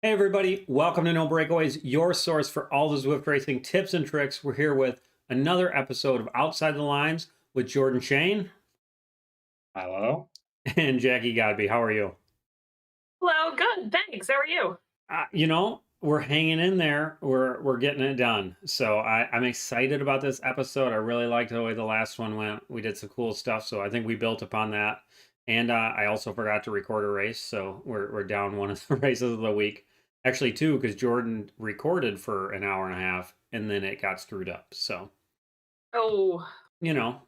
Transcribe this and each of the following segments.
Hey everybody, welcome to No Breakaways, your source for all the Zwift racing tips and tricks. We're here with another episode of Outside the Lines with Jordan Shane Hello. and Jackie Godby. How are you? Hello, good, thanks. How are you? We're hanging in there. We're getting it done. So I'm excited about this episode. I really liked the way the last one went. We did some cool stuff, so I think we built upon that. And I also forgot to record a race, so we're down one of the races of the week. Actually, two, because Jordan recorded for an hour and a half, and then it got screwed up. So Oh, you know,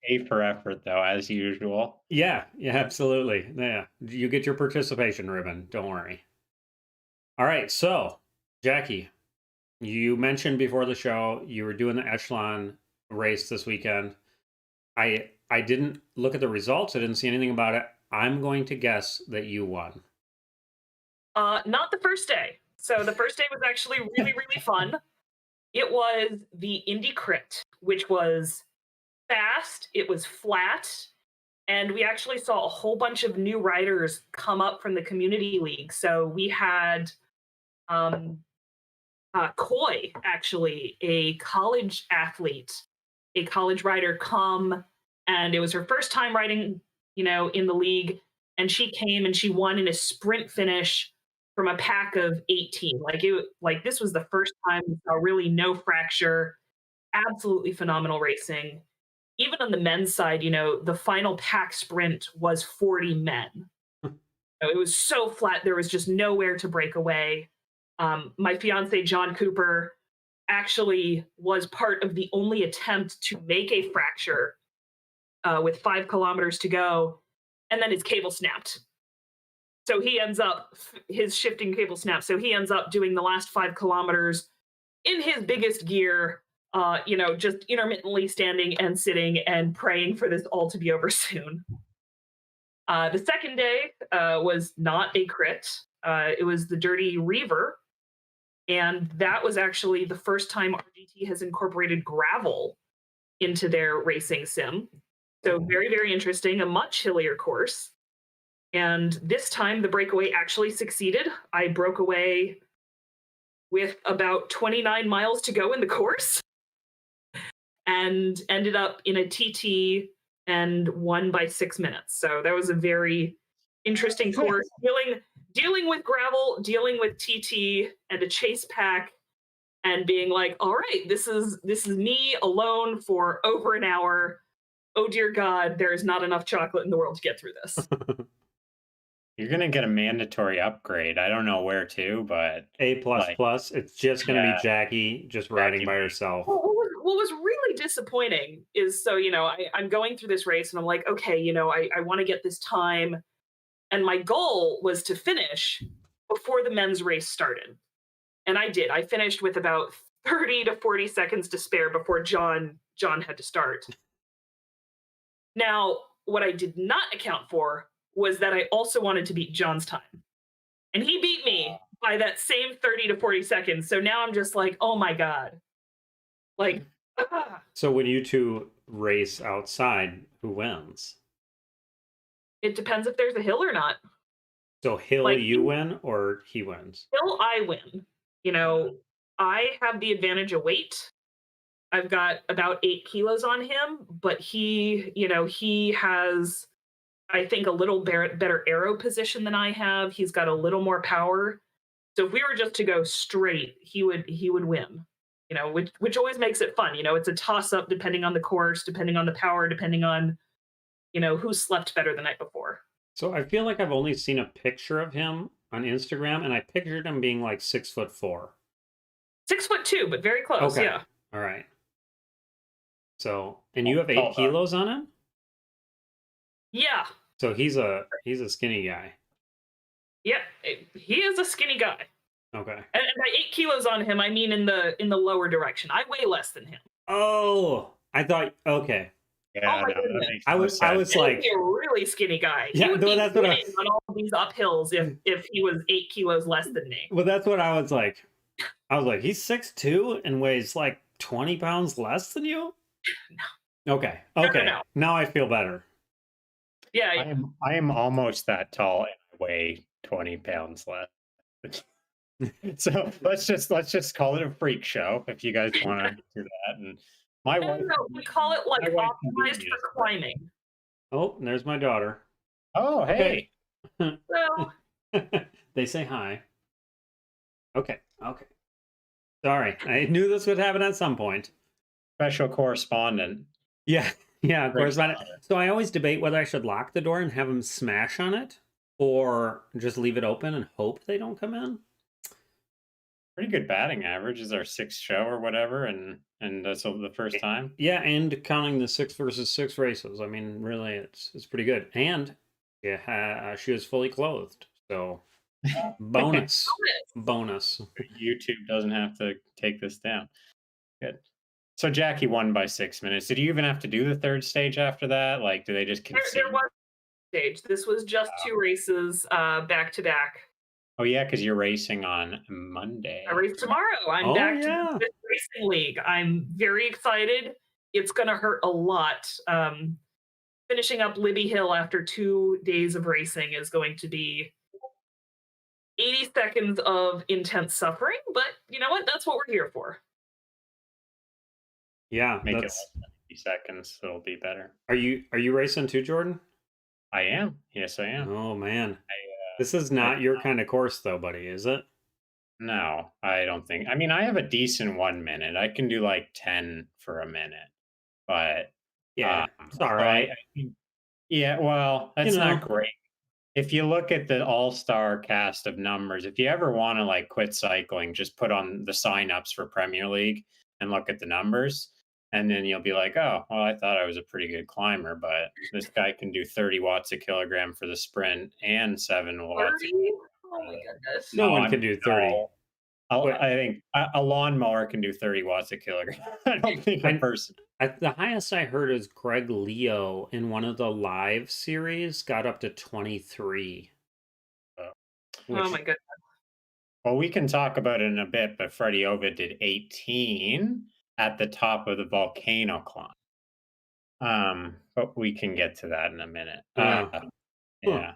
A for effort, though, as usual. yeah, absolutely, yeah. You get your participation ribbon. Don't worry. All right, so Jackie, you mentioned before the show you were doing the Echelon race this weekend. I didn't look at the results. I didn't see anything about it. I'm going to guess that you won. not the first day. So the first day was actually really, really fun. It was the Indy Crit, which was fast, it was flat, and we actually saw a whole bunch of new riders come up from the community league. So we had um, Coy, actually, a college athlete, a college rider, come, and it was her first time riding, in the league, and she came and she won in a sprint finish from a pack of 18. Like this was the first time we saw really no fracture, absolutely phenomenal racing. Even on the men's side, the final pack sprint was 40 men. It was so flat, there was just nowhere to break away. My fiance, John Cooper, actually was part of the only attempt to make a fracture with 5 kilometers to go, and then his cable snapped. So he ends up, his shifting cable snapped. So he ends up doing the last 5 kilometers in his biggest gear, just intermittently standing and sitting and praying for this all to be over soon. The second day was not a crit. It was the Dirty Reaver. And that was actually the first time RGT has incorporated gravel into their racing sim. So very, very interesting, a much hillier course. And this time the breakaway actually succeeded. I broke away with about 29 miles to go in the course and ended up in a TT and won by 6 minutes. So that was a very interesting course, dealing with gravel, dealing with TT and a chase pack, and being like, all right, this is me alone for over an hour. Oh dear God, there is not enough chocolate in the world to get through this. You're gonna get a mandatory upgrade. I don't know where to, but A plus like, plus. It's just going to be yeah, Jackie just riding Jackie by B. herself. What was really disappointing is, so, I'm going through this race and I'm like, okay, I want to get this time. And my goal was to finish before the men's race started. And I did. I finished with about 30 to 40 seconds to spare before John had to start. Now, what I did not account for was that I also wanted to beat John's time. And he beat me by that same 30 to 40 seconds. So now I'm just like, oh my God. Like, So when you two race outside, who wins? it depends if there's a hill or not. So Hill, Like, you win or he wins? hill, I win. I have the advantage of weight. I've got about 8 kilos on him, but he has, I think, a little better aero position than I have. He's got a little more power. So if we were just to go straight, he would win. Which always makes it fun. It's a toss up depending on the course, depending on the power, depending on who slept better the night before. So I feel like I've only seen a picture of him on Instagram, and I pictured him being like 6'4". 6'2", but very close. Okay. Yeah. All right. So, and you have eight Hold on. kilos on him? Yeah. So he's a skinny guy. Yeah. He is a skinny guy. Okay. And by 8 kilos on him, I mean in the lower direction. I weigh less than him. Oh, I thought, okay. Yeah, Oh my no, that goodness. makes I no was sense. He would like, be a really skinny guy. Yeah, he would no, be that's what winning on all these uphills if he was 8 kilos less than me. well, that's what I was like. I was like, he's 6'2" and weighs like 20 pounds less than you? No. Okay. No, Okay. no. Now I feel better. Yeah. I am almost that tall and I weigh 20 pounds less. So let's just call it a freak show if you guys want to do that. And my I wife, don't know. We call it like my wife can beat optimized me for as well. climbing. Oh, there's my daughter. Oh, Okay. hey, So They say hi. Okay. Okay. Sorry. I knew this would happen at some point. special correspondent. Yeah. Yeah, of course. Great. So I always debate whether I should lock the door and have them smash on it or just leave it open and hope they don't come in. Pretty good batting average is our sixth show or whatever, and that's the first time. Yeah, and counting the 6 versus 6 races. I mean, really, it's pretty good. And yeah, she was fully clothed. So bonus. Bonus. YouTube doesn't have to take this down. Good. So Jacquie won by 6 minutes. Did you even have to do the third stage after that? Like, do they just concede? there was a stage. This was just 2 races back to back. Oh yeah, because you're racing on Monday. I race tomorrow. I'm Oh, back yeah. to the Zwift Racing League. I'm very excited. It's going to hurt a lot. Finishing up Libby Hill after 2 days of racing is going to be 80 seconds of intense suffering, but you know what? That's what we're here for. Yeah, Make it that's. less than 50 seconds, so it'll be better. Are you racing too, Jordan? I am. Yes, I am. Oh man, this is not your kind of course, though, buddy. Is it? No, I don't think. I mean, I have a decent 1 minute. I can do like 10 for a minute, but Yeah, it's all so right. I think, yeah, well, that's not great. If you look at the all-star cast of numbers, if you ever want to like quit cycling, just put on the sign-ups for Premier League and look at the numbers. And then you'll be like, oh, well, I thought I was a pretty good climber, but this guy can do 30 watts a kilogram for the sprint and 7 watts. 30? Oh my goodness. No one can do 30. No. I think a lawnmower can do 30 watts a kilogram. I don't think a person. The highest I heard is Greg Leo in one of the live series got up to 23. Oh my goodness. Well, we can talk about it in a bit, but Freddie Ovid did 18 at the top of the volcano climb. But we can get to that in a minute. Yeah.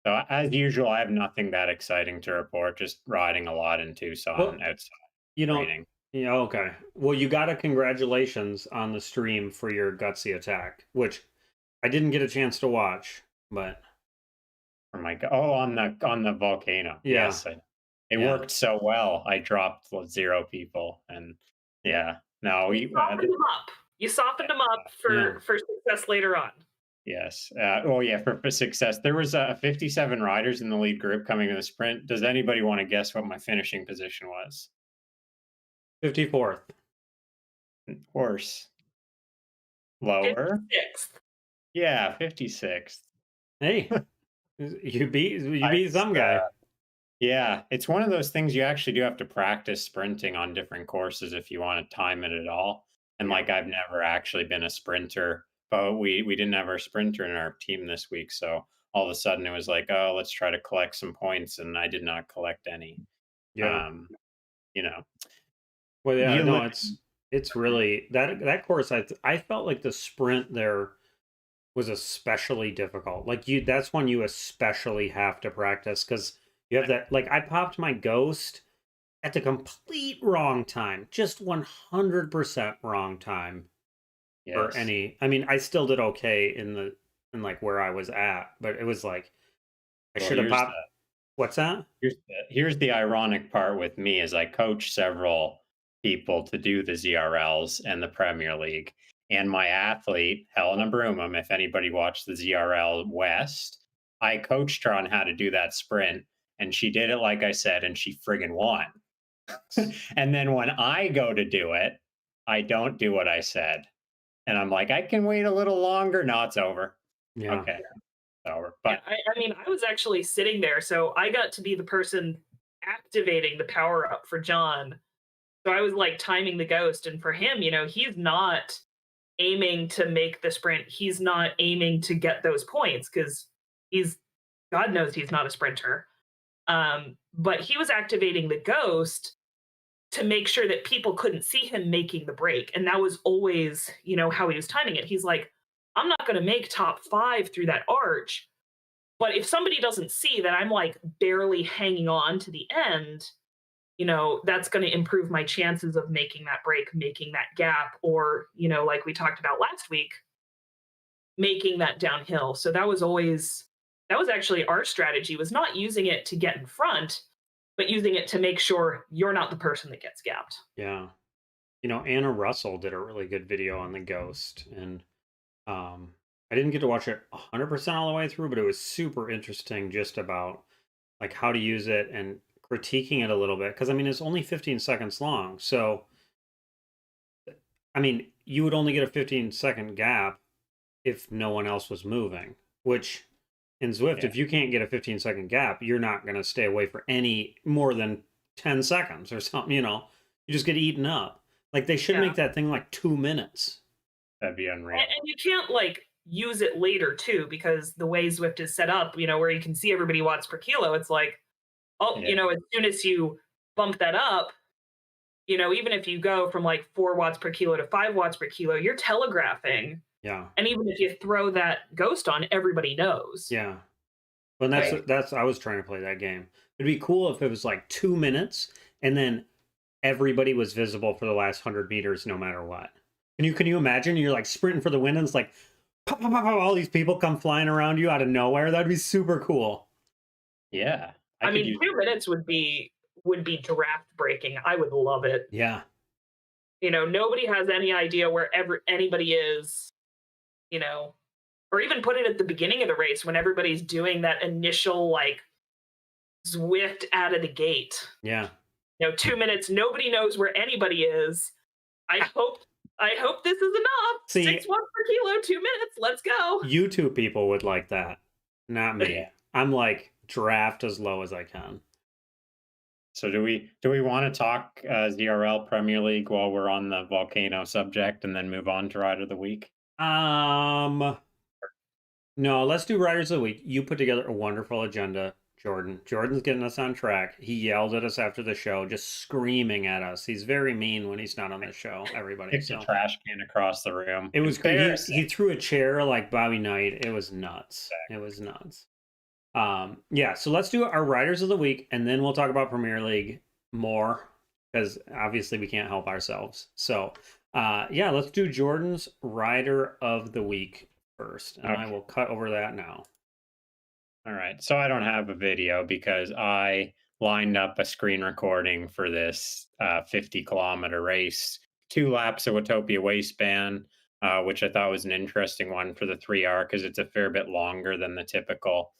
So as usual, I have nothing that exciting to report. Just riding a lot in Tucson outside. Training. Yeah, okay. Well, you got a congratulations on the stream for your gutsy attack, which I didn't get a chance to watch, but oh my god! Oh, on the volcano. Yeah. Yes, it worked so well. I dropped 0 people, and yeah. No, You softened them up. You softened them up for success later on. Yes. Oh, yeah. For success, there was 57 riders in the lead group coming in the sprint. Does anybody want to guess what my finishing position was? 54th. Worse. Lower. 56th. Yeah, 56th. Hey, you beat some guy. Yeah, it's one of those things you actually do have to practice sprinting on different courses if you want to time it at all. And like I've never actually been a sprinter, but we didn't have our sprinter in our team this week, so all of a sudden it was like, oh, let's try to collect some points, and I did not collect any. Yeah. You know. Well, yeah, no, it's really that course. I felt like the sprint there was especially difficult. Like that's when you especially have to practice because you have that. Like I popped my ghost at the complete wrong time, just 100% wrong time. Yes. For any, I mean, I still did okay in like where I was at, but it was like I should have popped. What's that? Here's the ironic part with me is I coach several people to do the ZRLs and the Premier League. And my athlete, Helena Broomham, if anybody watched the ZRL West, I coached her on how to do that sprint. And she did it like I said, and she friggin' won. And then when I go to do it, I don't do what I said. And I'm like, I can wait a little longer. No, it's over. Yeah. Okay. Over. But yeah, I mean, I was actually sitting there, so I got to be the person activating the power up for John. So I was like timing the ghost, and for him, you know, he's not aiming to make the sprint. He's not aiming to get those points because God knows he's not a sprinter. But he was activating the ghost to make sure that people couldn't see him making the break, and that was always, you know, how he was timing it. He's like, I'm not going to make top 5 through that arch, But if somebody doesn't see that I'm like barely hanging on to the end, that's going to improve my chances of making that break, making that gap, or, like we talked about last week, making that downhill. So that was actually our strategy, was not using it to get in front, but using it to make sure you're not the person that gets gapped. Yeah. Anna Russell did a really good video on the Ghost, and I didn't get to watch it 100% all the way through, but it was super interesting just about like how to use it and critiquing it a little bit. Because I mean, it's only 15 seconds long, so I mean, you would only get a 15-second gap if no one else was moving. Which in Zwift, Yeah. if you can't get a 15-second gap, you're not going to stay away for any more than 10 seconds or something. You just get eaten up. Like they should Yeah. make that thing like 2 minutes. That'd be unreal. And you can't like use it later too, because the way Zwift is set up, where you can see everybody watts per kilo, it's like, oh, Yeah. as soon as you bump that up, even if you go from like 4 watts per kilo to 5 watts per kilo, you're telegraphing. Yeah. And even if you throw that Ghost on, everybody knows. Yeah. Well, Right. that's I was trying to play that game. It'd be cool if it was like 2 minutes and then everybody was visible for the last 100 meters, no matter what. Can you imagine? You're like sprinting for the win, and it's like pop, pop, pop, pop, all these people come flying around you out of nowhere. That'd be super cool. Yeah. I could mean, use 2 minutes would be draft breaking. I would love it. Yeah. Nobody has any idea where anybody is, or even put it at the beginning of the race when everybody's doing that initial like Zwift out of the gate. Yeah. 2 minutes, nobody knows where anybody is. I hope this is enough. See, 6 watts per kilo, 2 minutes. Let's go. YouTube people would like that, not me. Yeah. I'm like draft as low as I can. So do we want to talk ZRL Premier League while we're on the volcano subject, and then move on to Rider of the Week? No, let's do Riders of the Week. You put together a wonderful agenda, Jordan. Jordan's getting us on track. He yelled at us after the show, just screaming at us. He's very mean when he's not on the show, everybody. Kicked a trash can across the room. It was crazy. Embarrassing. He threw a chair like Bobby Knight. It was nuts. It was nuts. Yeah, so let's do our Riders of the Week, and then we'll talk about Premier League more, because obviously we can't help ourselves. So, yeah, let's do Jordan's Rider of the Week first, and I will cut over that now. All right. So I don't have a video because I lined up a screen recording for this 50-kilometer race, 2 laps of Watopia Waistband, which I thought was an interesting one for the 3R because it's a fair bit longer than the typical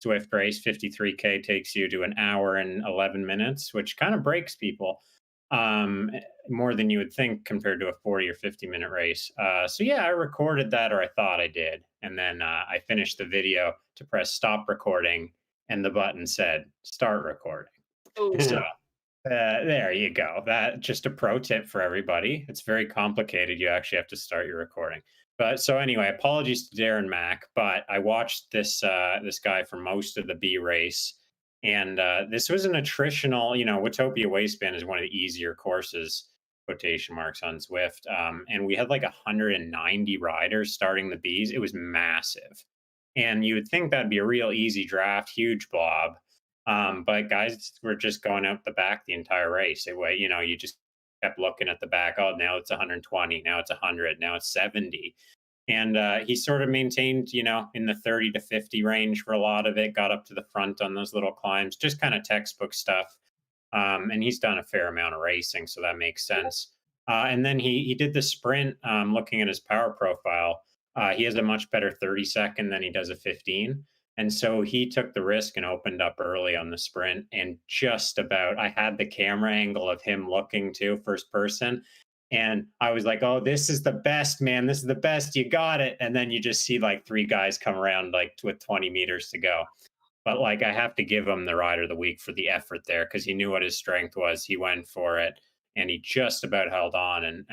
Zwift race. 53K takes you to 1 hour and 11 minutes, which kind of breaks people more than you would think compared to a 40 or 50-minute race. So yeah, I recorded that, or I thought I did. And then I finished the video to press stop recording, and the button said start recording. Oh. So there you go. That just a pro tip for everybody. It's very complicated. You actually have to start your recording. But so anyway, apologies to Darren Mack, but I watched this guy for most of the B race. And this was an attritional, Watopia Waistband is one of the easier courses, quotation marks, on Zwift. And we had like 190 riders starting the Bs. It was massive. And you would think that'd be a real easy draft, huge blob. But guys were just going out the back the entire race. You just kept looking at the back. Oh, now it's 120. Now it's 100. Now it's 70. And he sort of maintained, in the 30 to 50 range for a lot of it, got up to the front on those little climbs, just kind of textbook stuff. And he's done a fair amount of racing, so that makes sense. And then he did the sprint, looking at his power profile. He has a much better 30-second than he does a 15. And so he took the risk and opened up early on the sprint. And just about, I had the camera angle of him looking too, first person. And I was like, oh, this is the best, man. This is the best. You got it. And then you just see like 3 guys come around like with 20 meters to go. But like, I have to give him the Rider of the Week for the effort there, because he knew what his strength was. He went for it, and he just about held on. And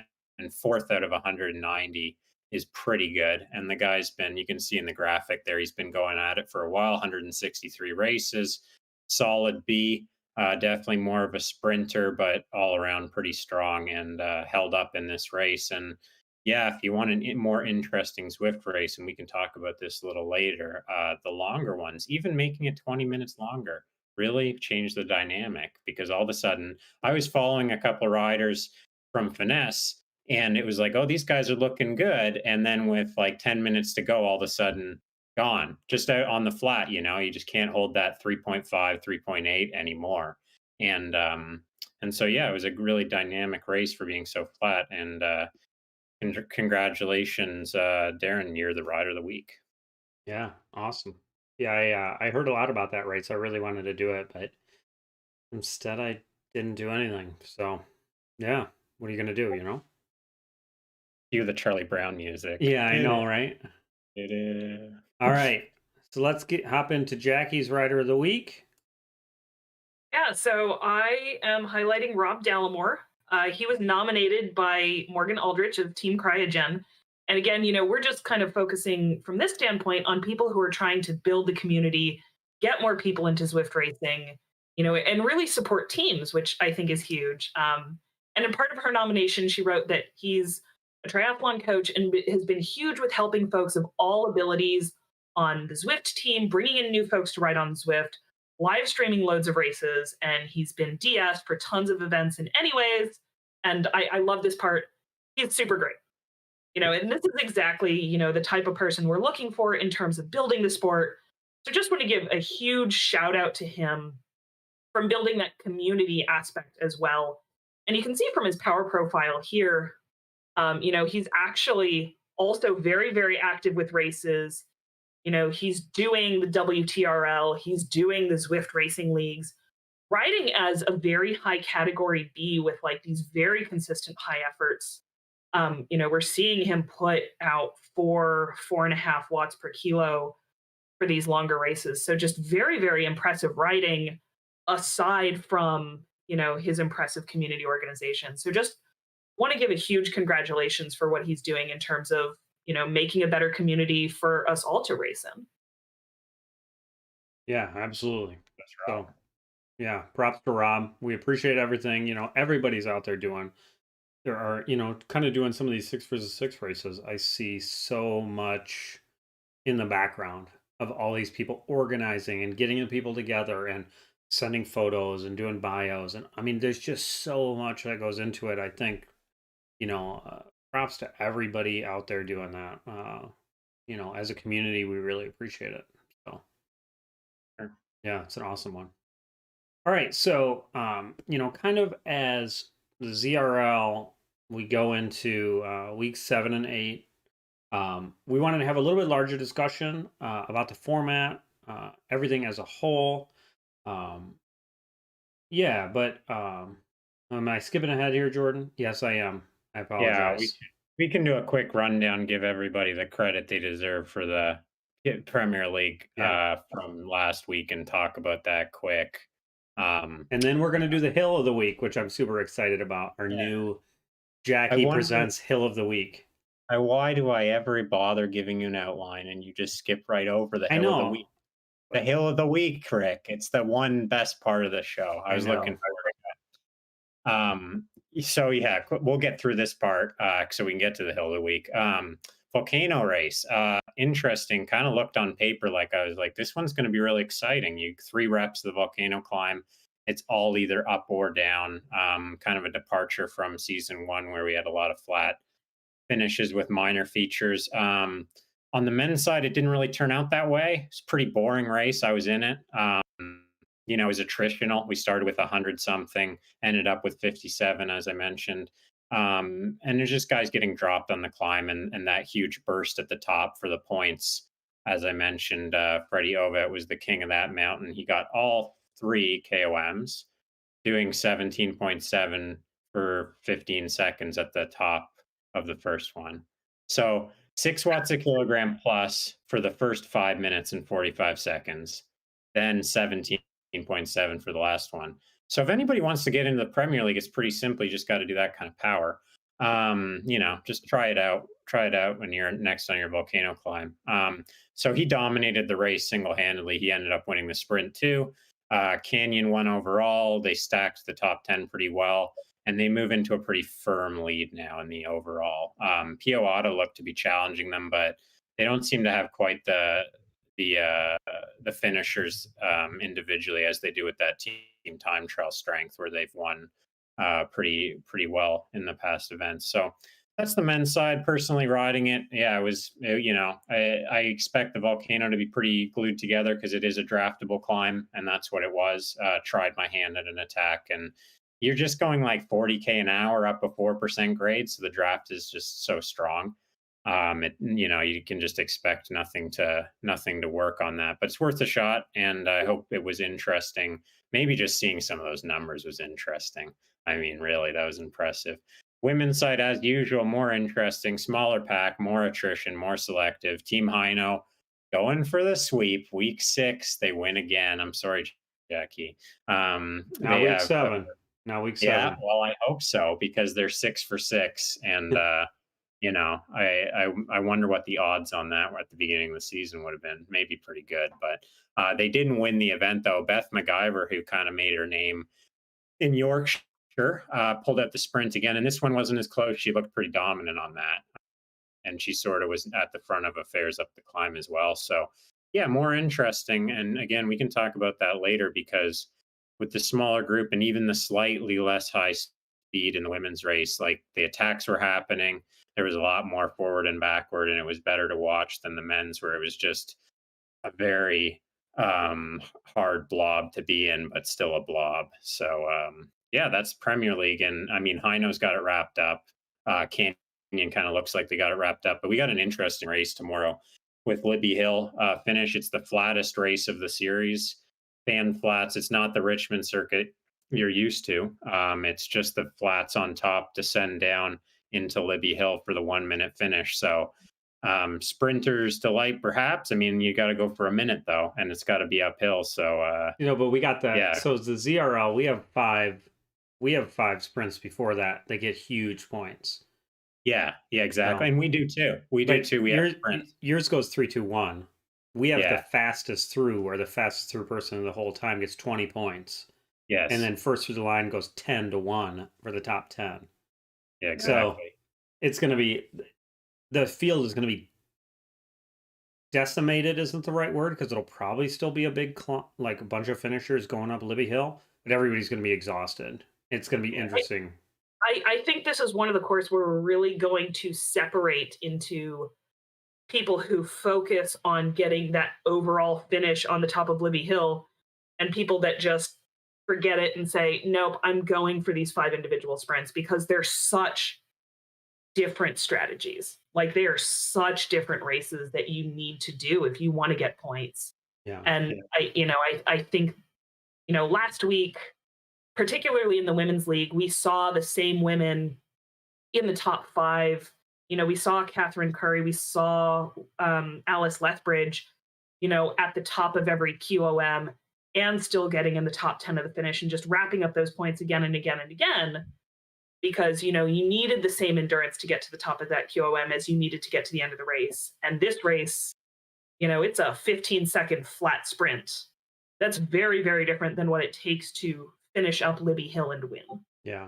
4th out of 190 is pretty good. And the guy's been, you can see in the graphic there, he's been going at it for a while, 163 races, solid B. Definitely more of a sprinter, but all around pretty strong, and held up in this race. And Yeah, if you want a more interesting Zwift race, and we can talk about this a little later, the longer ones, even making it 20 minutes longer, really changed the dynamic because all of a sudden I was following a couple of riders from Finesse, and it was like, oh, these guys are looking good. And then with like 10 minutes to go, all of a sudden, gone, just out on the flat, you just can't hold that 3.5, 3.8 anymore. And, and so, yeah, it was a really dynamic race for being so flat. And, congratulations, Darren. You're the rider of the week. Yeah, awesome. Yeah, I heard a lot about that race. I really wanted to do it, but instead I didn't do anything. So, yeah, what are you gonna do, you know? Cue the Charlie Brown music. Yeah, I know, right? Da-da. All right. So let's get hop into Jackie's Rider of the Week. Yeah, so I am highlighting Rob Dalamore. He was nominated by Morgan Aldrich of Team Cryogen. And again, we're just kind of focusing from this standpoint on people who are trying to build the community, get more people into Zwift racing, and really support teams, which I think is huge. And in part of her nomination, she wrote that he's a triathlon coach and has been huge with helping folks of all abilities on the Zwift team, bringing in new folks to ride on Zwift, live streaming loads of races, and he's been DS for tons of events in anyways. And I love this part. He's super great. And this is exactly, the type of person we're looking for in terms of building the sport. So just want to give a huge shout out to him from building that community aspect as well. And you can see from his power profile here, he's actually also very, very active with races. He's doing the WTRL, he's doing the Zwift racing leagues, riding as a very high category B with like these very consistent high efforts. We're seeing him put out 4.5 watts per kilo for these longer races. So just very, very impressive riding aside from, his impressive community organization. So just want to give a huge congratulations for what he's doing in terms of, making a better community for us all to race in. Yeah, absolutely. That's So, right. yeah, props to Rob. We appreciate everything. Everybody's out there doing. There are, kind of doing some of these 6 versus 6 races. I see so much in the background of all these people organizing and getting the people together and sending photos and doing bios. And I mean, there's just so much that goes into it. I think, props to everybody out there doing that. As a community, we really appreciate it. So, Sure. yeah, it's an awesome one. All right. So, kind of as the ZRL, we go into week 7 and 8. We wanted to have a little bit larger discussion about the format, everything as a whole. Yeah, but am I skipping ahead here, Jordan? Yes, I am. I Yeah, apologize. we can do a quick rundown, give everybody the credit they deserve for the Premier League Yeah. from last week, and talk about that quick. And then we're going to do the Hill of the Week, which I'm super excited about. Our Yeah. new I Jackie wonder presents Hill of the Week. why do I ever bother giving you an outline and you just skip right over the I hill of the know. week? The hill of the week, Rick. It's the one best part of the show. I I was looking know. forward to that. So yeah, we'll get through this part so we can get to the hill of the week. Volcano race. Interesting. Kind of looked on paper like I was like, this one's going to be really exciting. 3 reps of the volcano climb. It's all either up or down. Kind of a departure from season 1 where we had a lot of flat finishes with minor features. On the men's side, it didn't really turn out that way. It's a pretty boring race. I was in it. It was attritional. We started with 100 something, ended up with 57, as I mentioned. And there's just guys getting dropped on the climb, and that huge burst at the top for the points. As I mentioned, Freddie Ovet was the king of that mountain. He got all 3 KOMs, doing 17.7 for 15 seconds at the top of the first one. So 6 watts a kilogram plus for the first 5 minutes and 45 seconds, then 17.7 for the last one. So if anybody wants to get into the Premier League, it's pretty simple. You just got to do that kind of power. Just try it out. Try it out when you're next on your volcano climb. So he dominated the race single-handedly. He ended up winning the sprint too. Canyon won overall. They stacked the top 10 pretty well. and they move into a pretty firm lead now in the overall. PO Auto looked to be challenging them, but they don't seem to have quite the uh, the finishers individually as they do with that team time trial strength, where they've won pretty well in the past events. So that's the men's side. Personally, riding it, yeah, it was I expect the volcano to be pretty glued together because it is a draftable climb, and that's what it was. Tried my hand at an attack, and you're just going like 40k an hour up a 4% grade, so the draft is just so strong. You can just expect nothing to work on that, but it's worth a shot, and I hope it was interesting. Maybe just seeing some of those numbers was interesting. I mean, really, that was impressive. Women's side, as usual, more interesting, smaller pack, more attrition, more selective. Team Hino going for the sweep. Week 6, they win again. I'm sorry, Jacquie. Now They week have, 7. Now week yeah, 7. well, I hope so because they're 6 for 6, and I wonder what the odds on that at the beginning of the season would have been. Maybe pretty good, but they didn't win the event though. Beth McIver, who kind of made her name in Yorkshire, pulled out the sprint again, and this one wasn't as close. She looked pretty dominant on that, and she sort of was at the front of affairs up the climb as well. So, yeah, more interesting. And again, we can talk about that later because with the smaller group and even the slightly less high speed in the women's race, like the attacks were happening. There was a lot more forward and backward, and it was better to watch than the men's, where it was just a very hard blob to be in, but still a blob. So yeah, that's Premier League, and I mean Hino's got it wrapped up. Canyon kind of looks like they got it wrapped up, but we got an interesting race tomorrow with Libby Hill finish. It's the flattest race of the series, fan flats. It's not the Richmond circuit you're used to. It's just the flats on top descend down into Libby Hill for the 1 minute finish. So sprinters delight, perhaps. I mean, you got to go for a minute though, and it's got to be uphill. So But we got that. yeah. So the ZRL, we have 5. We have 5 sprints before that. They get huge points. Yeah, exactly. So, and we do too. We do too. We have sprints. Yours goes 3-2-1. We have the Yeah. fastest through, or the fastest through person the whole time gets 20 points. Yes. And then first through the line goes 10-1 for the top 10. Yeah, exactly. So it's going to be, the field is going to be decimated, isn't the right word, because it'll probably still be a big, like a bunch of finishers going up Libby Hill, but everybody's going to be exhausted. It's going to be interesting. I think this is one of the courses where we're really going to separate into people who focus on getting that overall finish on the top of Libby Hill and people that just forget it and say, nope, I'm going for these 5 individual sprints, because they're such different strategies. Like, they are such different races that you need to do if you want to get points. Yeah. And I think, last week, particularly in the women's league, we saw the same women in the top 5. We saw Catherine Curry, we saw Alice Lethbridge, at the top of every QOM, and still getting in the top 10 of the finish and just wrapping up those points again and again and again, because, you needed the same endurance to get to the top of that QOM as you needed to get to the end of the race. And this race, it's a 15-second flat sprint. That's very, very different than what it takes to finish up Libby Hill and win. Yeah.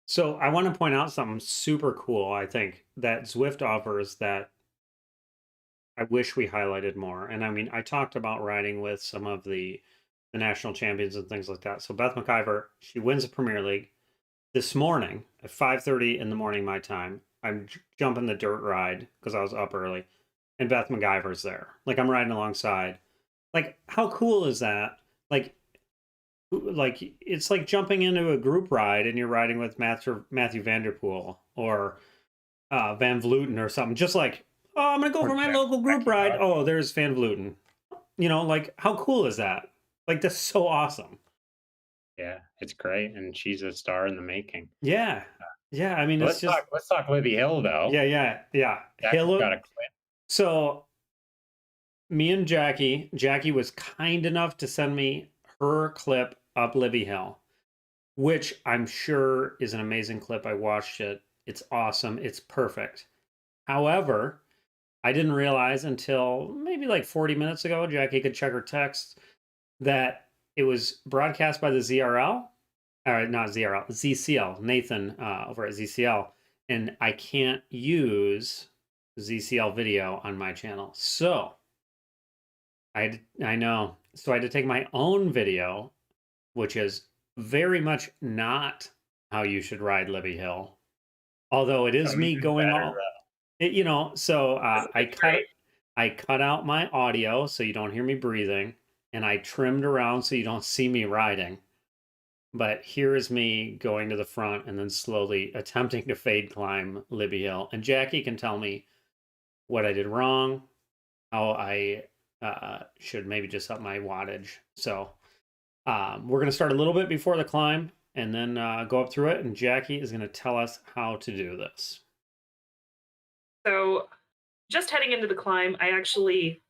So I want to point out something super cool, I think, that Zwift offers that I wish we highlighted more. And I mean, I talked about riding with some of the national champions and things like that. So Beth McIver, she wins the Premier League. This morning at 5:30 in the morning my time, I'm jumping the dirt ride because I was up early, and Beth McIver's there. Like, I'm riding alongside. Like, how cool is that? Like it's like jumping into a group ride and you're riding with Matthew Vanderpool or Van Vleuten or something. Just like, oh, I'm gonna go for my local group ride. Oh, there's Van Vleuten. Like, how cool is that? Like, that's so awesome. Yeah, it's great, and she's a star in the making. Yeah. I mean, let's talk Libby Hill though. Yeah. Hill got a clip. So me and Jacquie was kind enough to send me her clip up Libby Hill, which I'm sure is an amazing clip. I watched it. It's awesome. It's perfect. However, I didn't realize until maybe like 40 minutes ago, Jacquie could check her text, that it was broadcast by the ZRL all right, not ZRL, ZCL, Nathan over at ZCL, and I can't use ZCL video on my channel. So I know. So I had to take my own video, which is very much not how you should ride Libby Hill. Although it Oh, is me even going better all, so It's great. I cut out my audio so you don't hear me breathing, and I trimmed around so you don't see me riding. But here is me going to the front and then slowly attempting to fade climb Libby Hill. And Jacquie can tell me what I did wrong, how I should maybe just up my wattage. So we're going to start a little bit before the climb and then go up through it. And Jacquie is going to tell us how to do this. So just heading into the climb, I actually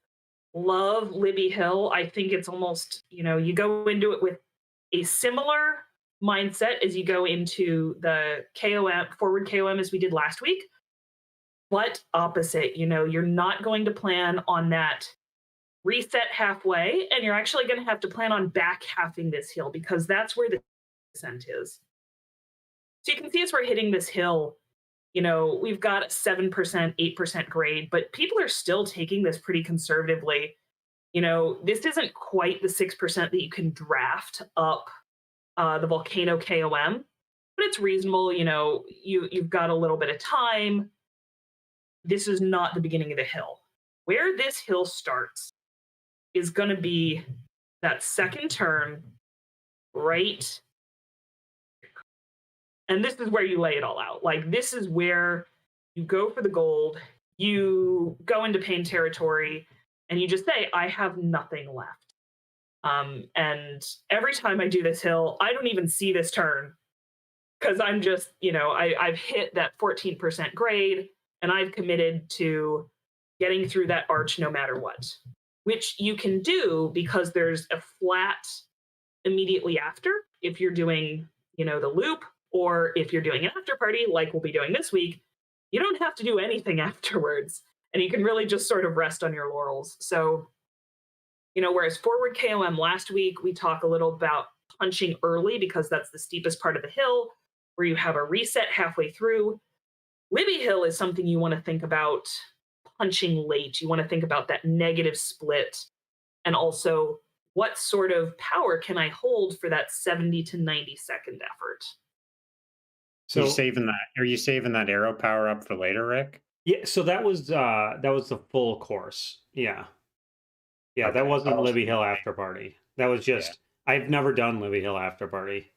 love Libby Hill. I think it's almost, you go into it with a similar mindset as you go into the KOM, forward KOM, as we did last week, but opposite. You're not going to plan on that reset halfway, and you're actually going to have to plan on back halving this hill because that's where the descent is. So you can see as we're hitting this hill, we've got 7%, 8% grade, but people are still taking this pretty conservatively. This isn't quite the 6% that you can draft up the Volcano KOM, but it's reasonable. You've got a little bit of time. This is not the beginning of the hill. Where this hill starts is going to be that second turn right. And this is where you lay it all out. Like, this is where you go for the gold, you go into pain territory, and you just say, I have nothing left. And every time I do this hill, I don't even see this turn because I'm just, I've hit that 14% grade and I've committed to getting through that arch no matter what, which you can do because there's a flat immediately after if you're doing, the loop, or if you're doing an after party like we'll be doing this week, you don't have to do anything afterwards. And you can really just sort of rest on your laurels. So, whereas forward KOM last week, we talk a little about punching early because that's the steepest part of the hill where you have a reset halfway through. Libby Hill is something you want to think about punching late. You want to think about that negative split and also what sort of power can I hold for that 70 to 90 second effort. So So are you saving that arrow power up for later, Rick? yeah, so that was the full course. Yeah. Yeah, that Okay. wasn't Libby Hill after party. That was Yeah. just I've never done Libby Hill after party.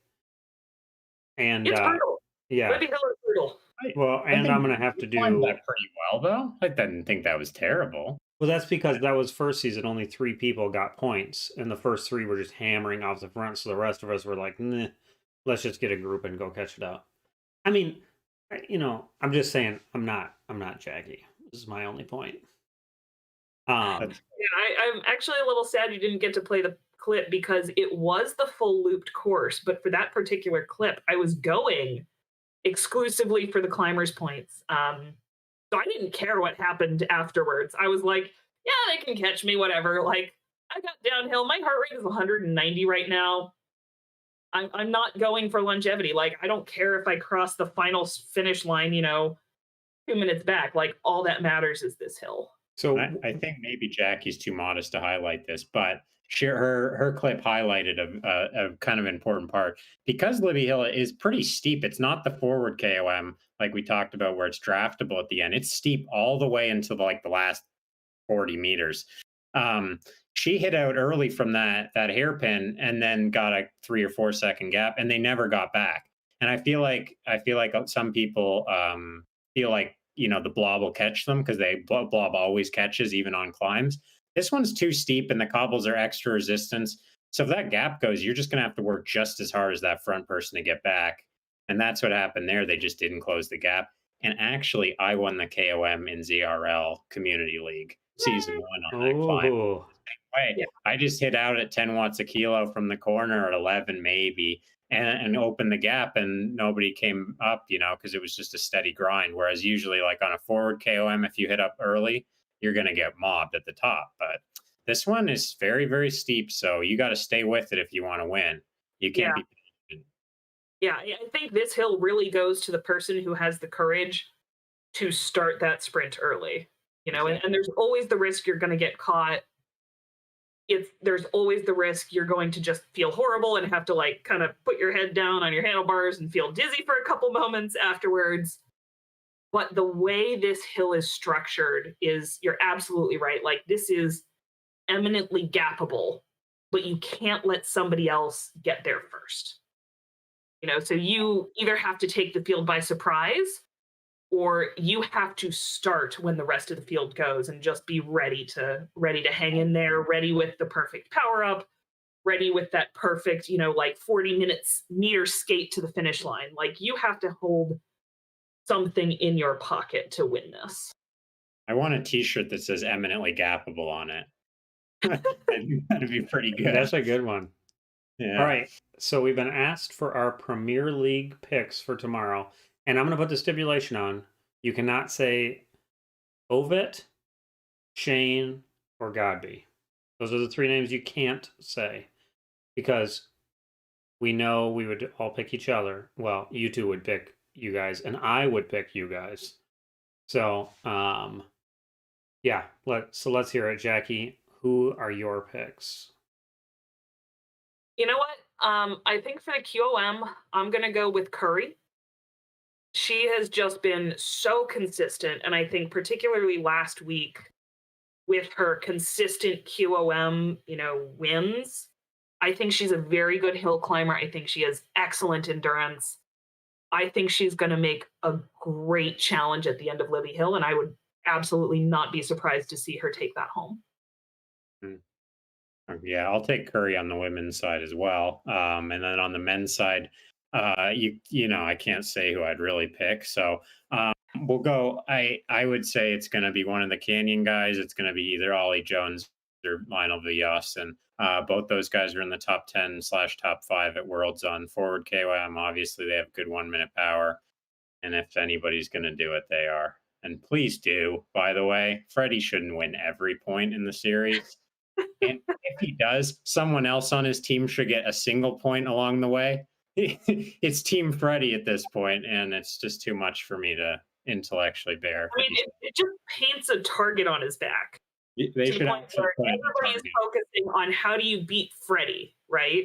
And It's brutal. yeah. Libby Hill is brutal. Well, and I'm gonna have to climbed do that pretty well, though. I didn't think that was terrible. well, that's because that was first season, only 3 people got points, and the first 3 were just hammering off the front, so the rest of us were like, nah, let's just get a group and go catch it up. I mean, I'm just saying I'm not Jacquie. This is my only point. Yeah, I'm actually a little sad you didn't get to play the clip because it was the full looped course, but for that particular clip, I was going exclusively for the climbers points. So I didn't care what happened afterwards. I was like, yeah, they can catch me, whatever. Like, I got downhill. My heart rate is 190 right now. I'm not going for longevity. Like, I don't care if I cross the final finish line, 2 minutes back. Like, all that matters is this hill. So I think maybe Jackie's too modest to highlight this, but her clip highlighted a kind of important part because Libby Hill is pretty steep. It's not the forward KOM like we talked about where it's draftable at the end. It's steep all the way into the last 40 meters. She hit out early from that hairpin and then got a 3 or 4 second gap, and they never got back. And I feel like some people feel like the blob will catch them because blob always catches even on climbs. This one's too steep and the cobbles are extra resistance. So if that gap goes, you're just going to have to work just as hard as that front person to get back. And that's what happened there. They just didn't close the gap. And actually, I won the KOM in ZRL Community League season 1 on that climb. Way. Yeah. I just hit out at 10 watts a kilo from the corner at 11 maybe and opened the gap and nobody came up, because it was just a steady grind. Whereas usually like on a forward KOM, if you hit up early, you're going to get mobbed at the top. But this one is very, very steep. So you got to stay with it if you want to win. You can't be patient. Yeah, I think this hill really goes to the person who has the courage to start that sprint early. And there's always the risk you're going to get caught. There's always the risk you're going to just feel horrible and have to like kind of put your head down on your handlebars and feel dizzy for a couple moments afterwards. But the way this hill is structured is, you're absolutely right. Like, this is eminently gappable, but you can't let somebody else get there first. So you either have to take the field by surprise, or you have to start when the rest of the field goes and just be ready to hang in there, ready with the perfect power up, ready with that perfect, like 40 minutes meter skate to the finish line. Like, you have to hold something in your pocket to win this. I want a T-shirt that says "eminently gappable" on it. That'd be pretty good. That's a good one. Yeah. All right. So we've been asked for our Premier League picks for tomorrow. And I'm going to put the stipulation on. You cannot say Ovet, Shane, or Godby. Those are the three names you can't say. Because we know we would all pick each other. Well, you two would pick you guys, and I would pick you guys. So, yeah. Let's hear it, Jacquie. Who are your picks? You know what? I think for the QOM, I'm going to go with Curry. She has just been so consistent. And I think particularly last week with her consistent QOM, wins, I think she's a very good hill climber. I think she has excellent endurance. I think she's going to make a great challenge at the end of Libby Hill. And I would absolutely not be surprised to see her take that home. Yeah, I'll take Curry on the women's side as well. And then on the men's side, I can't say who I'd really pick. So we'll go. I would say it's going to be one of the Canyon guys. It's going to be either Ollie Jones or Lionel Villas, and both those guys are in the top 10/top 5 at Worlds on forward KOM. Obviously, they have good 1 minute power, and if anybody's going to do it, they are. And please do. By the way, Freddie shouldn't win every point in the series. And if he does, someone else on his team should get a single point along the way. It's Team Freddie at this point, and it's just too much for me to intellectually bear. I mean, it just paints a target on his back. They should have everybody is focusing on how do you beat Freddie, right?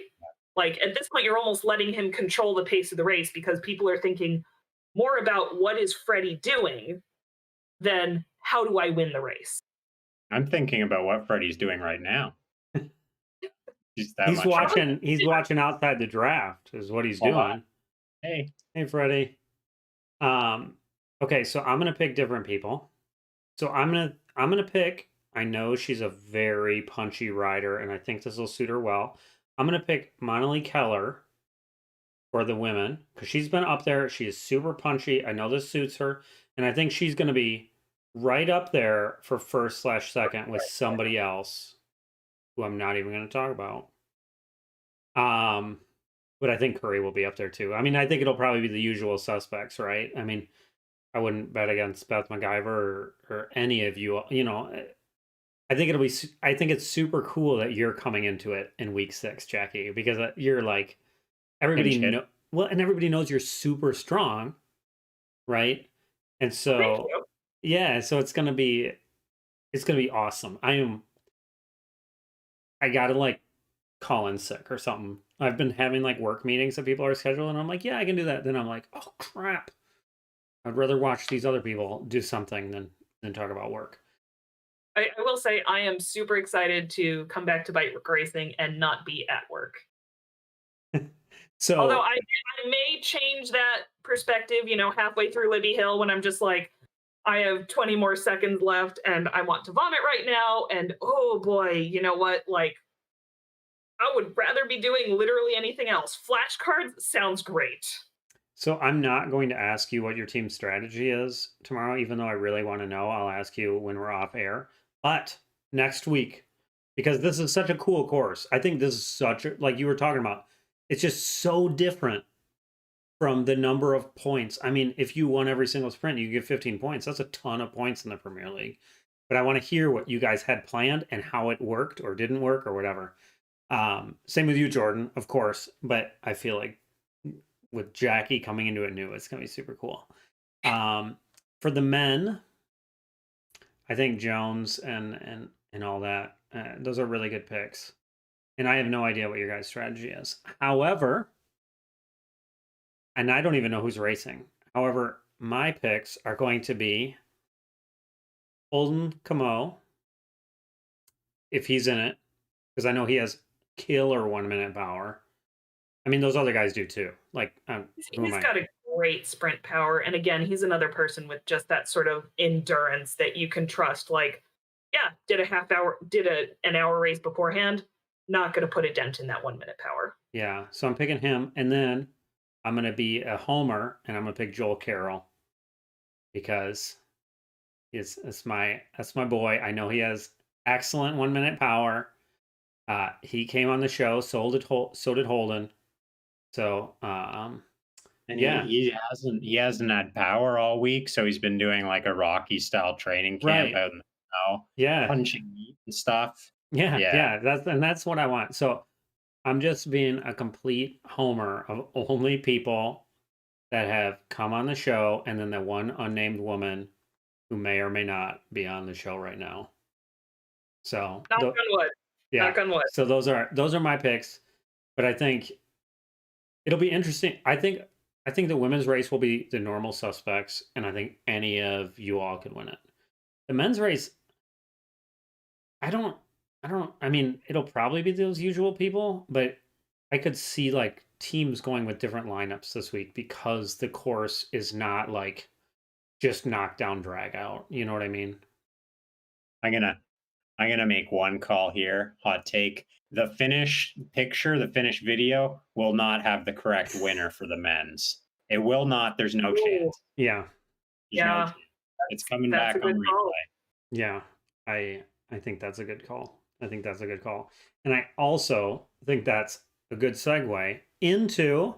Like, at this point, you're almost letting him control the pace of the race, because people are thinking more about what is Freddie doing than how do I win the race. I'm thinking about what Freddie's doing right now. He's watching outside the draft is what he's doing. Hey, Freddie. Okay, so I'm gonna pick different people. So I'm gonna pick. I know she's a very punchy rider, and I think this will suit her well. I'm gonna pick Monali Keller for the women, because she's been up there. She is super punchy. I know this suits her, and I think she's gonna be right up there for first/second with somebody else who I'm not even going to talk about. But I think Curry will be up there too. I mean, I think it'll probably be the usual suspects, right? I mean, I wouldn't bet against Beth McIver or any of you. I think it's super cool that you're coming into it in week 6, Jacquie, because you're like, everybody knows you're super strong, right? And so, yeah, so it's gonna be awesome. I gotta like call in sick or something. I've been having like work meetings that people are scheduling, and I'm like, yeah, I can do that. Then I'm like, oh crap, I'd rather watch these other people do something than talk about work. I will say I am super excited to come back to bike racing and not be at work. So, although I may change that perspective, halfway through Libby Hill, when I'm just like, I have 20 more seconds left and I want to vomit right now. And oh boy, you know what? Like, I would rather be doing literally anything else. Flashcards sounds great. So I'm not going to ask you what your team strategy is tomorrow, even though I really want to know. I'll ask you when we're off air. But next week, because this is such a cool course. I think this is like you were talking about, it's just so different from the number of points. I mean, if you won every single sprint, you get 15 points. That's a ton of points in the Premier League. But I want to hear what you guys had planned and how it worked or didn't work or whatever. Same with you, Jordan, of course. But I feel like with Jacquie coming into it new. It's gonna be super cool. For the men, I think Jones and all that. Those are really good picks. And I have no idea what your guys' strategy is. However, and I don't even know who's racing. However, my picks are going to be Holden Camo, if he's in it, because I know he has killer 1 minute power. I mean, those other guys do too. Like, who am He's I? got a great sprint power. And again, he's another person with just that sort of endurance that you can trust. Like, yeah, did an hour race beforehand, not going to put a dent in that 1 minute power. Yeah, so I'm picking him, and then I'm gonna be a homer, and I'm gonna pick Joel Carroll because that's my boy. I know he has excellent 1 minute power. He came on the show, so did Holden. So And yeah, he hasn't had power all week, so he's been doing like a Rocky style training camp right, out in the snow, yeah, punching meat and stuff. yeah, Yeah. yeah. That's what I want. So I'm just being a complete homer of only people that have come on the show, and then the one unnamed woman who may or may not be on the show right now. So Knock on wood. yeah, Knock on wood. so those are my picks, but I think it'll be interesting. I think the women's race will be the normal suspects, and I think any of you all could win it. The men's race, I don't, I mean, it'll probably be those usual people, but I could see like teams going with different lineups this week because the course is not like just knock down drag out. You know what I mean? I'm gonna make one call here. Hot take. The the finish video will not have the correct winner for the men's. It will not. There's no Ooh, chance. Yeah, There's no yeah, chance. It's coming that's a back on good call. replay. yeah. I think that's a good call. I think that's a good call. And I also think that's a good segue into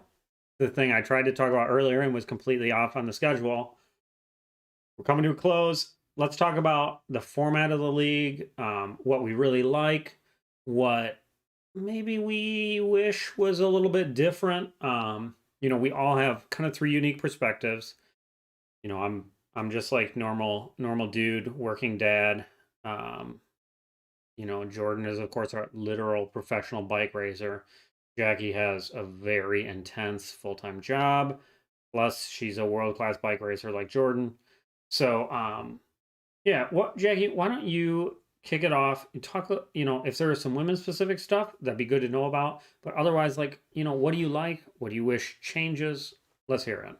the thing I tried to talk about earlier and was completely off on the schedule. We're coming to a close. Let's talk about the format of the league, what we really like, what maybe we wish was a little bit different. We all have kind of three unique perspectives. I'm just like normal dude, working dad. Um, Jordan is of course a literal professional bike racer. Jacquie has a very intense full-time job. Plus, she's a world-class bike racer like Jordan. So, yeah, Jacquie, why don't you kick it off and talk, if there is some women-specific stuff, that'd be good to know about. But otherwise, like, what do you like? What do you wish changes? Let's hear it.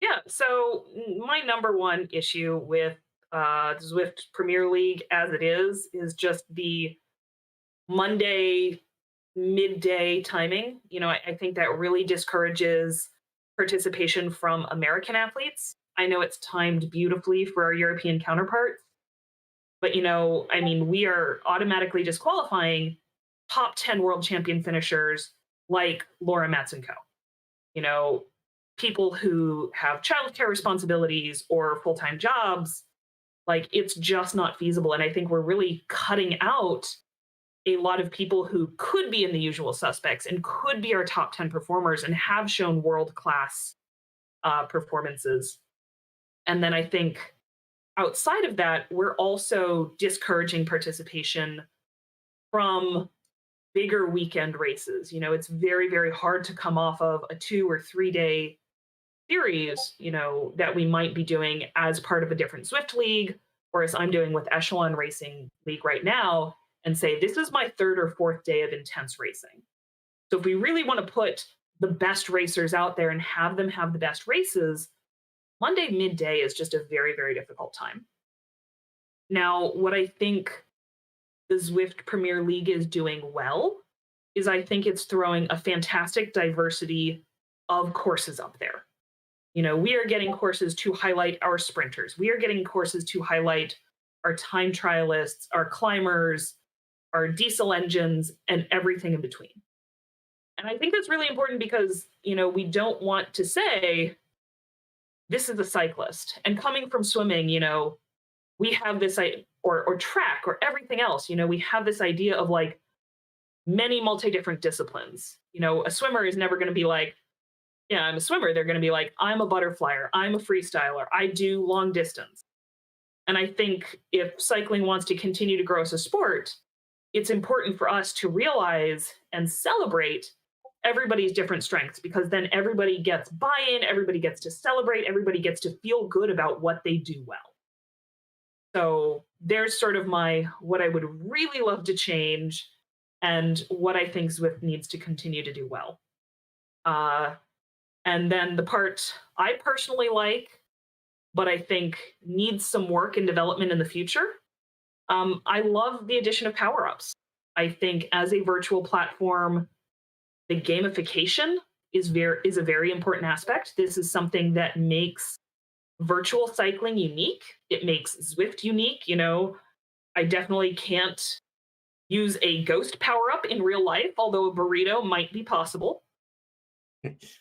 Yeah, so my number one issue with the Zwift Premier League as it is just the Monday midday timing. I think that really discourages participation from American athletes. I know it's timed beautifully for our European counterparts, but I mean, we are automatically disqualifying top 10 world champion finishers like Laura Matsenko. You know, People who have childcare responsibilities or full-time jobs, like it's just not feasible. And I think we're really cutting out a lot of people who could be in the usual suspects and could be our top 10 performers and have shown world-class performances. And then I think outside of that, we're also discouraging participation from bigger weekend races. It's very, very hard to come off of a 2 or 3 day series, that we might be doing as part of a different Zwift league, or as I'm doing with Echelon Racing League right now, and say, this is my third or fourth day of intense racing. So if we really want to put the best racers out there and have them have the best races, Monday midday is just a very, very difficult time. Now, what I think the Zwift Premier League is doing well is I think it's throwing a fantastic diversity of courses up there. We are getting courses to highlight our sprinters. We are getting courses to highlight our time trialists, our climbers, our diesel engines, and everything in between. And I think that's really important because, we don't want to say, this is a cyclist. And coming from swimming, we have this, or track or everything else, we have this idea of like many multi-different disciplines. A swimmer is never going to be like, yeah, I'm a swimmer, they're going to be like, I'm a butterflyer, I'm a freestyler, I do long distance. And I think if cycling wants to continue to grow as a sport, it's important for us to realize and celebrate everybody's different strengths, because then everybody gets buy in, everybody gets to celebrate, everybody gets to feel good about what they do well. So there's sort of my what I would really love to change and what I think Zwift needs to continue to do well. Uh, and then the part I personally like, but I think needs some work and development in the future. I love the addition of power ups. I think as a virtual platform, the gamification is a very important aspect. This is something that makes virtual cycling unique. It makes Zwift unique. You know, I definitely can't use a ghost power up in real life, although a burrito might be possible.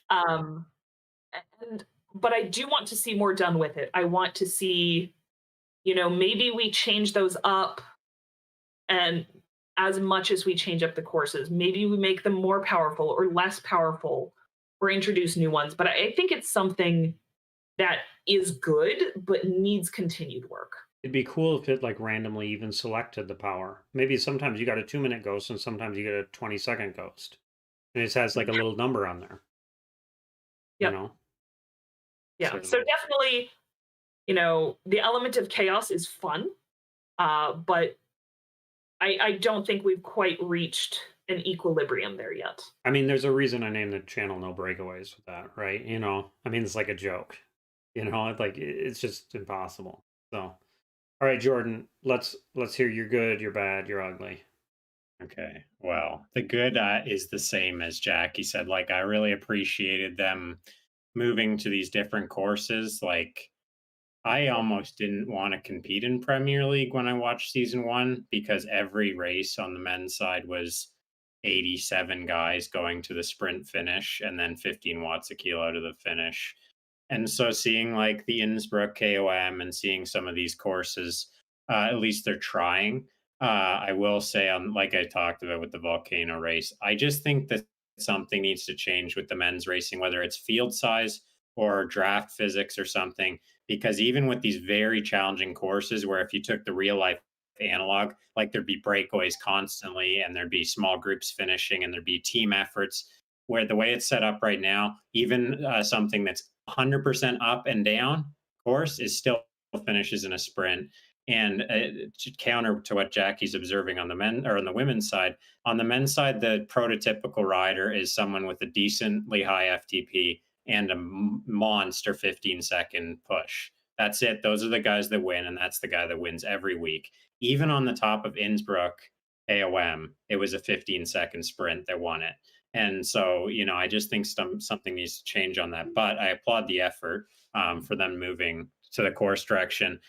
Um, and but I do want to see more done with it. I want to see, you know, maybe we change those up, and as much as we change up the courses, maybe we make them more powerful or less powerful or introduce new ones. But I think it's something that is good but needs continued work. It'd be cool if it like randomly even selected the power. Maybe sometimes you got a 2-minute ghost and sometimes you get a 20-second ghost. And it just has like a little number on there, you Yep. know? Yeah. So So definitely, you know, the element of chaos is fun, but I don't think we've quite reached an equilibrium there yet. I mean, there's a reason I named the channel No Breakaways with that, right? You know, I mean, it's like a joke. You know, it's like it's just impossible. So, all right, Jordan, let's hear your good, your bad, your ugly. Okay. Well, the good is the same as Jackie said. Like, I really appreciated them moving to these different courses. Like, I almost didn't want to compete in Premier League when I watched season one because every race on the men's side was 87 guys going to the sprint finish and then 15 watts a kilo to the finish. And so seeing like the Innsbruck KOM and seeing some of these courses, at least they're trying. I will say, on like I talked about with the volcano race, I just think that something needs to change with the men's racing, whether it's field size or draft physics or something. Because even with these very challenging courses, where if you took the real life analog, like there'd be breakaways constantly and there'd be small groups finishing and there'd be team efforts, where the way it's set up right now, even something that's 100% up and down course is still finishes in a sprint. And to counter to what Jackie's observing on the men or on the women's side, on the men's side, the prototypical rider is someone with a decently high FTP and a monster 15-second push. That's it. Those are the guys that win, and that's the guy that wins every week. Even on the top of Innsbruck AOM, it was a 15-second sprint that won it. And so, you know, I just think something needs to change on that. But I applaud the effort for them moving to the course direction.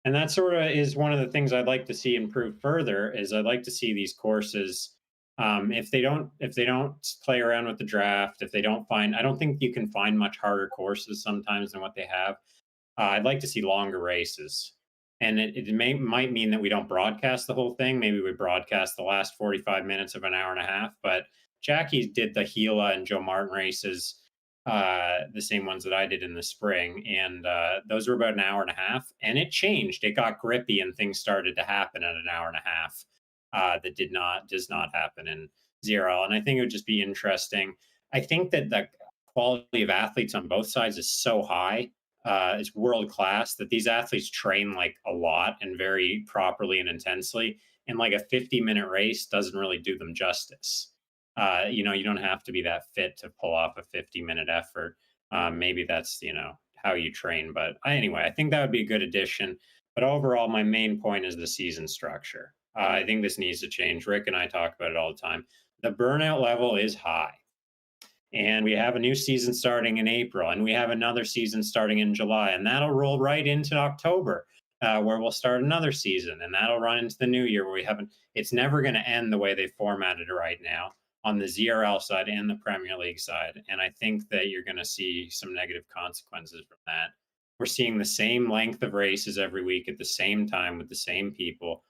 And that sort of is one of the things I'd like to see improve further. Is I'd like to see these courses, if they don't play around with the draft, if they don't find, I don't think you can find much harder courses sometimes than what they have. I'd like to see longer races, and might mean that we don't broadcast the whole thing. Maybe we broadcast the last 45 minutes of an hour and a half. But Jackie did the Gila and Joe Martin races, the same ones that I did in the spring, and those were about an hour and a half. And it changed. It got grippy, and things started to happen at an hour and a half that does not happen in zero. And I think it would just be interesting. I think that the quality of athletes on both sides is so high, it's world class, that these athletes train like a lot and very properly and intensely. And like a 50-minute race doesn't really do them justice. You know, you don't have to be that fit to pull off a 50-minute effort. Maybe that's, you know, how you train. But anyway, I think that would be a good addition. But overall, my main point is the season structure. I think this needs to change. Rick and I talk about it all the time. The burnout level is high. And we have a new season starting in April, and we have another season starting in July, and that'll roll right into October, where we'll start another season, and that'll run into the new year where we haven't. It's never going to end the way they formatted it right now on the ZRL side and the Premier League side, and I think that you're going to see some negative consequences from that. We're seeing the same length of races every week at the same time with the same people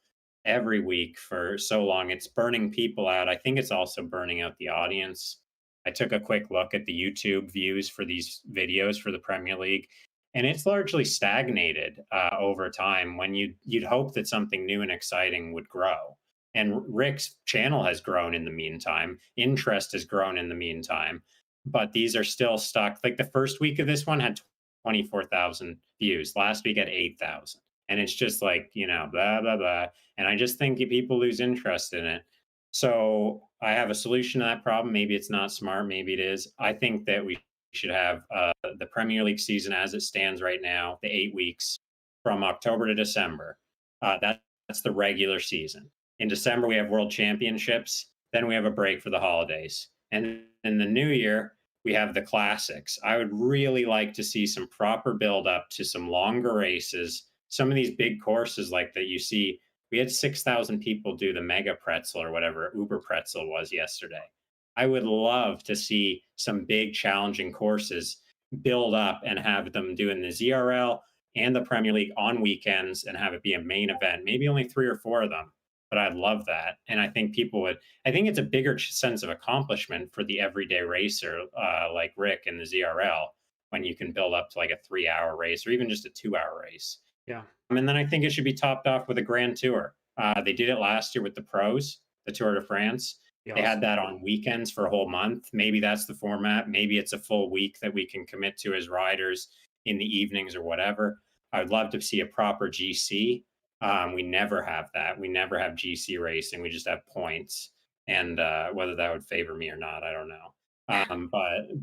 every week for so long. It's burning people out. I think it's also burning out the audience. I took a quick look at the YouTube views for these videos for the Premier League, and it's largely stagnated over time. When you'd hope that something new and exciting would grow, and Rick's channel has grown in the meantime. Interest has grown in the meantime, but these are still stuck. Like the first week of this one had 24,000 views. Last week had 8,000. And it's just like, blah, blah, blah. And I just think people lose interest in it. So I have a solution to that problem. Maybe it's not smart. Maybe it is. I think that we should have the Premier League season as it stands right now, the 8 weeks from October to December. That's the regular season. In December, we have World Championships. Then we have a break for the holidays. And in the new year, we have the classics. I would really like to see some proper build up to some longer races. Some of these big courses like that you see, we had 6,000 people do the Mega Pretzel or whatever Uber Pretzel was yesterday. I would love to see some big challenging courses build up and have them doing the ZRL and the Premier League on weekends and have it be a main event, maybe only 3 or 4 of them. But I'd love that. And I think I think it's a bigger sense of accomplishment for the everyday racer like Rick in the ZRL when you can build up to like a 3-hour race or even just a 2-hour race. Yeah. And then I think it should be topped off with a Grand Tour. They did it last year with the pros, the Tour de France. They had that on weekends for a whole month. Maybe that's the format. Maybe it's a full week that we can commit to as riders in the evenings or whatever. I would love to see a proper GC. We never have that. We never have GC racing. We just have points. And whether that would favor me or not, I don't know.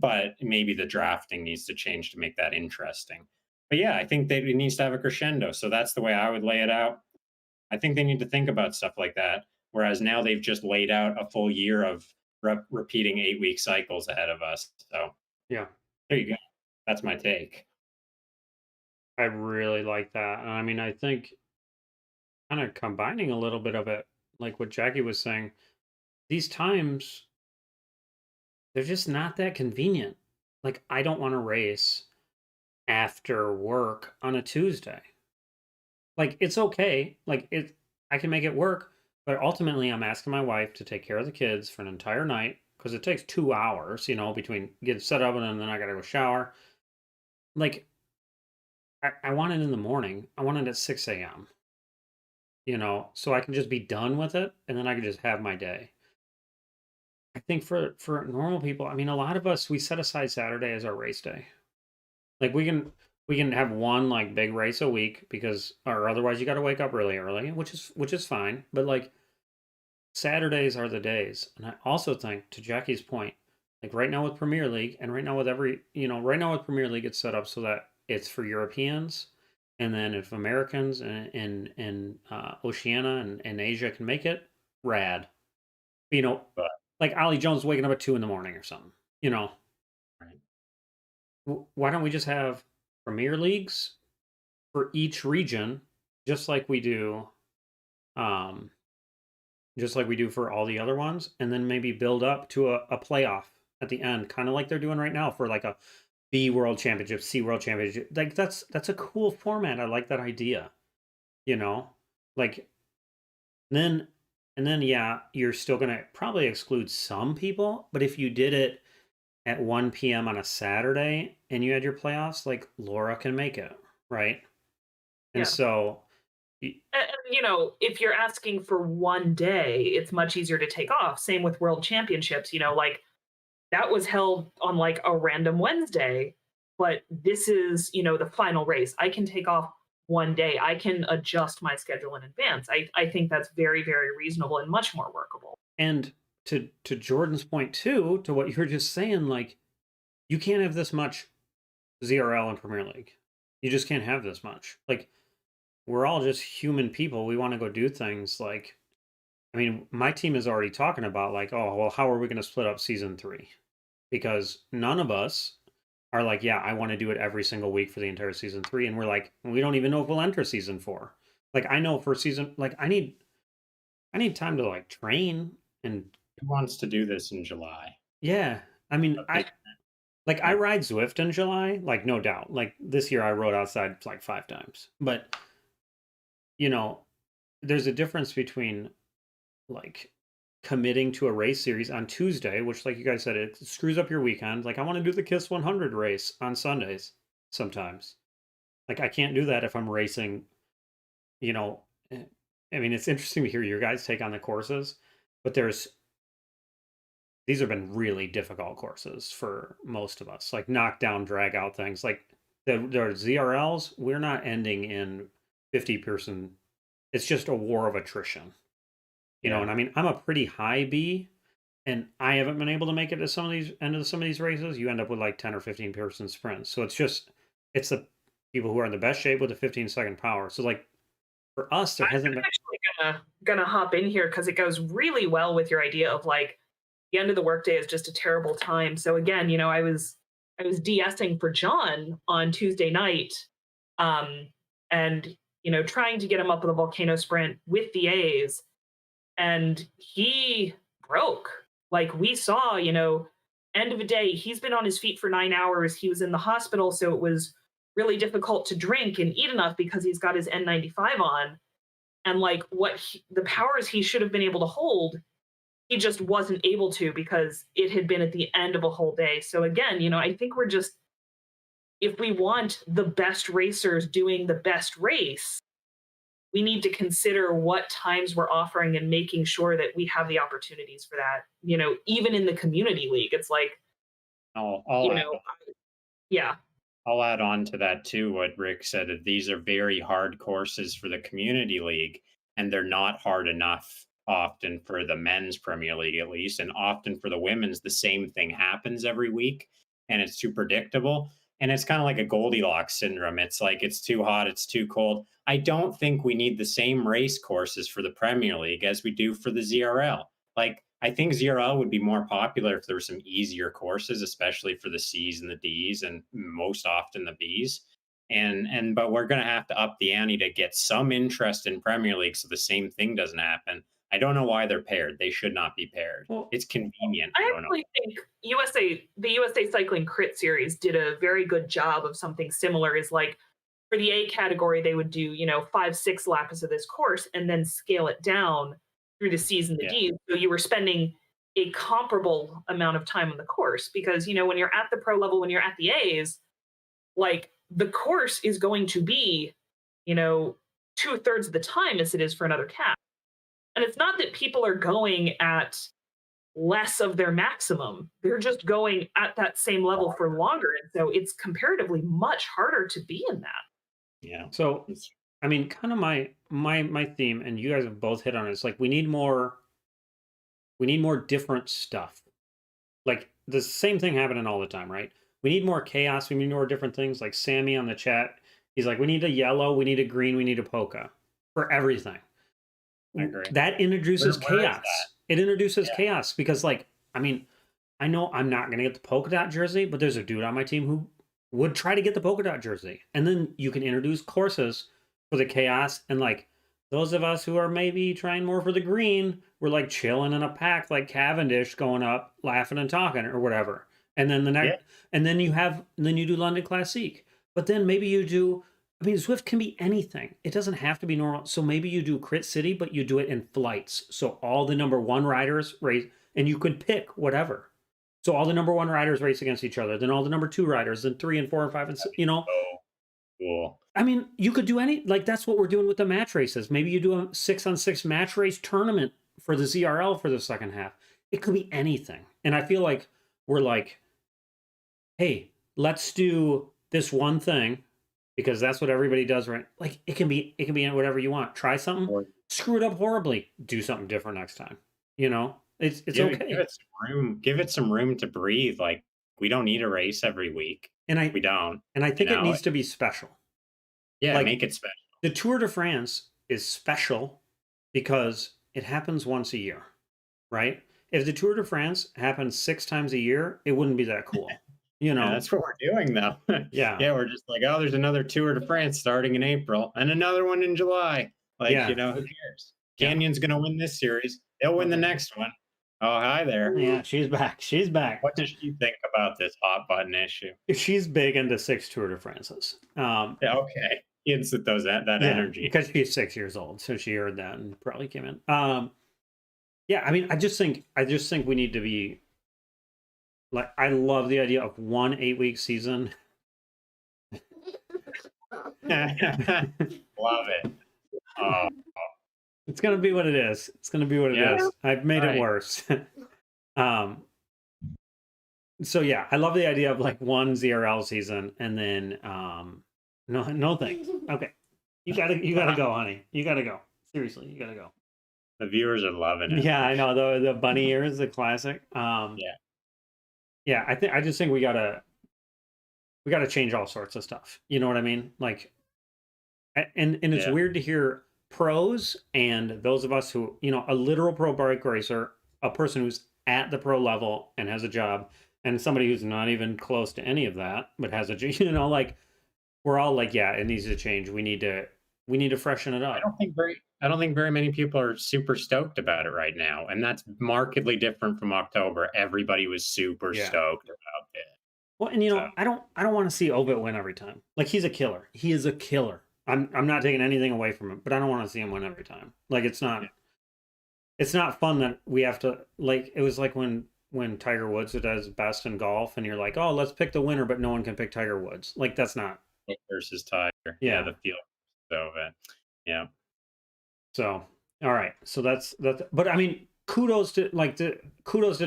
But maybe the drafting needs to change to make that interesting. But yeah, I think that it needs to have a crescendo. So that's the way I would lay it out. I think they need to think about stuff like that. Whereas now they've just laid out a full year of repeating 8-week cycles ahead of us. So Yeah. there you go. That's my take. I really like that. And I mean, I think kind of combining a little bit of it, like what Jacquie was saying, these times, they're just not that convenient. Like, I don't want to race after work on a Tuesday. Like, it's okay. Like, I can make it work, but ultimately I'm asking my wife to take care of the kids for an entire night because it takes 2 hours, between getting set up and then I gotta go shower. Like, I want it in the morning. I want it at 6 a.m. So I can just be done with it and then I can just have my day. I think for normal people, I mean, a lot of us, we set aside Saturday as our race day. Like we can have one like big race a week because or otherwise you got to wake up really early, which is fine. But like Saturdays are the days. And I also think to Jackie's point, like right now with Premier League and right now with right now with Premier League it's set up so that it's for Europeans. And then if Americans and Oceania and Asia can make it, rad. But Like Ollie Jones waking up at 2 in the morning or something. right. Why don't we just have Premier Leagues for each region, just like we do, um, just like we do for all the other ones, and then maybe build up to a playoff at the end, kind of like they're doing right now for like a B World Championship, C World Championship. Like that's a cool format. I like that idea. Like then and then yeah, you're still gonna probably exclude some people, but if you did it at 1 p.m. on a Saturday and you had your playoffs, like Laura can make it, right? And Yeah. so And, if you're asking for one day, it's much easier to take off. Same with World Championships, like that was held on like a random Wednesday, but this is, the final race. I can take off one day. I can adjust my schedule in advance. I think that's very, very reasonable and much more workable. and to Jordan's point too, to what you were just saying, like you can't have this much ZRL and Premier League. You just can't have this much. Like we're all just human people. We want to go do things like I mean, my team is already talking about like, oh, well, how are we going to split up season 3? Because none of us are like, yeah, I want to do it every single week for the entire season 3, and we're like, we don't even know if we'll enter season 4. Like, I know for season, like, I need time to like train and. Who wants to do this in July? Yeah, I mean, I ride Zwift in July, like no doubt. Like this year, I rode outside like 5 times, but there's a difference between like committing to a race series on Tuesday, which, like you guys said, it screws up your weekend. Like, I want to do the Kiss 100 race on Sundays sometimes. Like, I can't do that if I'm racing, you know. I mean, it's interesting to hear your guys' take on the courses, but these have been really difficult courses for most of us, like knockdown, drag out things. Like the ZRLs, we're not ending in 50-person. It's just a war of attrition, you know. And I mean, I'm a pretty high B, and I haven't been able to make it to some of these races. You end up with like 10 or 15-person sprints. So it's the people who are in the best shape with the 15-second power. So like for us, there hasn't I'm been. actually gonna hop in here because it goes really well with your idea of like the end of the workday is just a terrible time. So again, you know, I was de-essing for John on Tuesday night, and you know, trying to get him up with a volcano sprint with the A's, and he broke. Like we saw, you know, end of the day, he's been on his feet for 9 hours. He was in the hospital, so it was really difficult to drink and eat enough because he's got his N95 on. And like the powers he should have been able to hold, he just wasn't able to because it had been at the end of a whole day. So again, you know, I think we're just, if we want the best racers doing the best race, we need to consider what times we're offering and making sure that we have the opportunities for that. You know, even in the community league, it's like, you know, yeah. I'll add on to that too, what Rick said, that these are very hard courses for the community league, and they're not hard enough often for the men's Premier League, at least. And often for the women's, the same thing happens every week, and it's too predictable. And it's kind of like a Goldilocks syndrome. It's like it's too hot, it's too cold. I don't think we need the same race courses for the Premier League as we do for the ZRL. Like, I think ZRL would be more popular if there were some easier courses, especially for the C's and the D's, and most often the B's. But we're going to have to up the ante to get some interest in Premier League, so the same thing doesn't happen. I don't know why they're paired. They should not be paired. Well, it's convenient. I actually think the USA Cycling Crit Series did a very good job of something similar. Is like for the A category, they would do, you know, 5-6 laps of this course and then scale it down through the C's and the D's. So you were spending a comparable amount of time on the course because, you know, when you're at the pro level, when you're at the A's, like the course is going to be, you know, 2/3 of the time as it is for another cat. And it's not that people are going at less of their maximum. They're just going at that same level for longer. And so it's comparatively much harder to be in that. Yeah. So I mean, kind of my theme, and you guys have both hit on it. It's like we need more different stuff. Like the same thing happening all the time, right? We need more chaos. We need more different things. Like Sammy on the chat, he's like, we need a yellow, we need a green, we need a polka for everything. I agree. That introduces chaos. It introduces chaos because, like, I mean, I know I'm not going to get the polka dot jersey, but there's a dude on my team who would try to get the polka dot jersey. And then you can introduce courses for the chaos. And like those of us who are maybe trying more for the green, we're like chilling in a pack like Cavendish going up, laughing and talking or whatever. And then the next, and then you do London Classique. But then maybe you do, I mean, Zwift can be anything. It doesn't have to be normal. So maybe you do Crit City, but you do it in flights. So all the number one riders race, and you could pick whatever. So all the number one riders race against each other. Then all the number two riders, then 3 and 4 and 5 and 6, you know. Oh, cool. I mean, you could do like that's what we're doing with the match races. Maybe you do a 6-on-6 match race tournament for the ZRL for the second half. It could be anything. And I feel like we're like, hey, let's do this one thing because that's what everybody does, right? Like it can be in whatever you want. Try something, screw it up horribly, do something different next time. You know, it's okay. Give it some room to breathe. Like we don't need a race every week. We don't. And I think it needs to be special. Yeah, like, make it special. The Tour de France is special because it happens once a year, right? If the Tour de France happened 6 times a year, it wouldn't be that cool. You know, that's what we're doing though. Yeah. We're just like, oh, there's another Tour de France starting in April and another one in July. Like, you know, who cares? Canyon's going to win this series. They'll win the next one. Oh, hi there. Yeah, she's back. She's back. What does she think about this hot button issue? She's big into 6 Tour de France's. Okay. Kids with that energy. Because she's 6 years old. So she heard that and probably came in. Yeah, I mean, I just think we need to be like, I love the idea of 1 8-week season. Love it. Oh, It's gonna be what it is. It's gonna be what it yeah, is. I've made it right. worse. um, so yeah, I love the idea of like one ZRL season and then no thanks. Okay. You gotta go, honey. You gotta go. Seriously, you gotta go. The viewers are loving it Yeah, for I sure. know the bunny ears, the classic. Yeah, Yeah, I just think we gotta change all sorts of stuff. You know what I mean? Like and it's yeah. weird to hear pros and those of us who, you know, a literal pro bike racer, a person who's at the pro level and has a job, and somebody who's not even close to any of that but has a you know, like we're all like, yeah, it needs to change. We need to freshen it up. I don't think very many people are super stoked about it right now, and that's markedly different from October. Everybody was super Yeah. stoked about it. Well, and you So know, I don't want to see Ovit win every time. Like he's a killer. He is a killer. I'm not taking anything away from him, but I don't want to see him win every time. Like yeah, it's not fun that we have to like it was like when Tiger Woods does best in golf and you're like, "Oh, let's pick the winner, but no one can pick Tiger Woods." Like that's not. Nick versus Tiger. Yeah, Yeah. the field. So yeah, So, all right. So that's but I mean, kudos to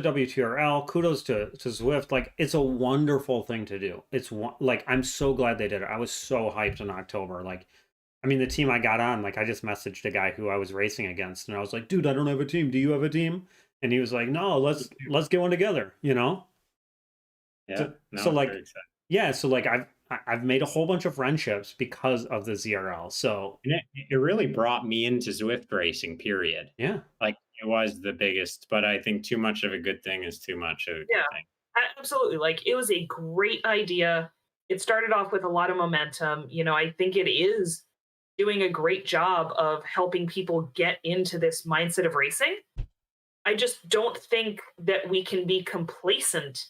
WTRL, kudos to Zwift. Like it's a wonderful thing to do. Like I'm so glad they did it. I was so hyped in October. Like I mean, the team I got on, like I just messaged a guy who I was racing against and I was like, "Dude, I don't have a team. Do you have a team?" And he was like, "No, let's get one together," you know? yeah. So, No, so it's like very exciting. yeah, so like I've made a whole bunch of friendships because of the ZRL. So, And it really brought me into Zwift racing. Period. yeah. Like it was the biggest, but I think too much of a good thing is too much of a Yeah, good thing. absolutely. Like it was a great idea. It started off with a lot of momentum. You know, I think it is doing a great job of helping people get into this mindset of racing. I just don't think that we can be complacent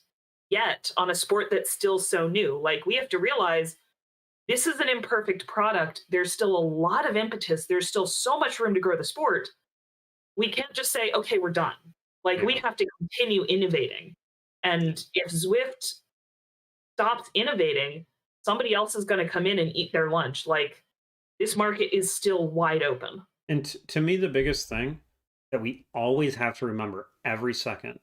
yet on a sport that's still so new. Like we have to realize this is an imperfect product. There's still a lot of impetus. There's still so much room to grow the sport. We can't just say, okay, we're done. Like we Yeah. have to continue innovating. And if Zwift stops innovating, somebody else is going to come in and eat their lunch. Like this market is still wide open. And to me, the biggest thing that we always have to remember every second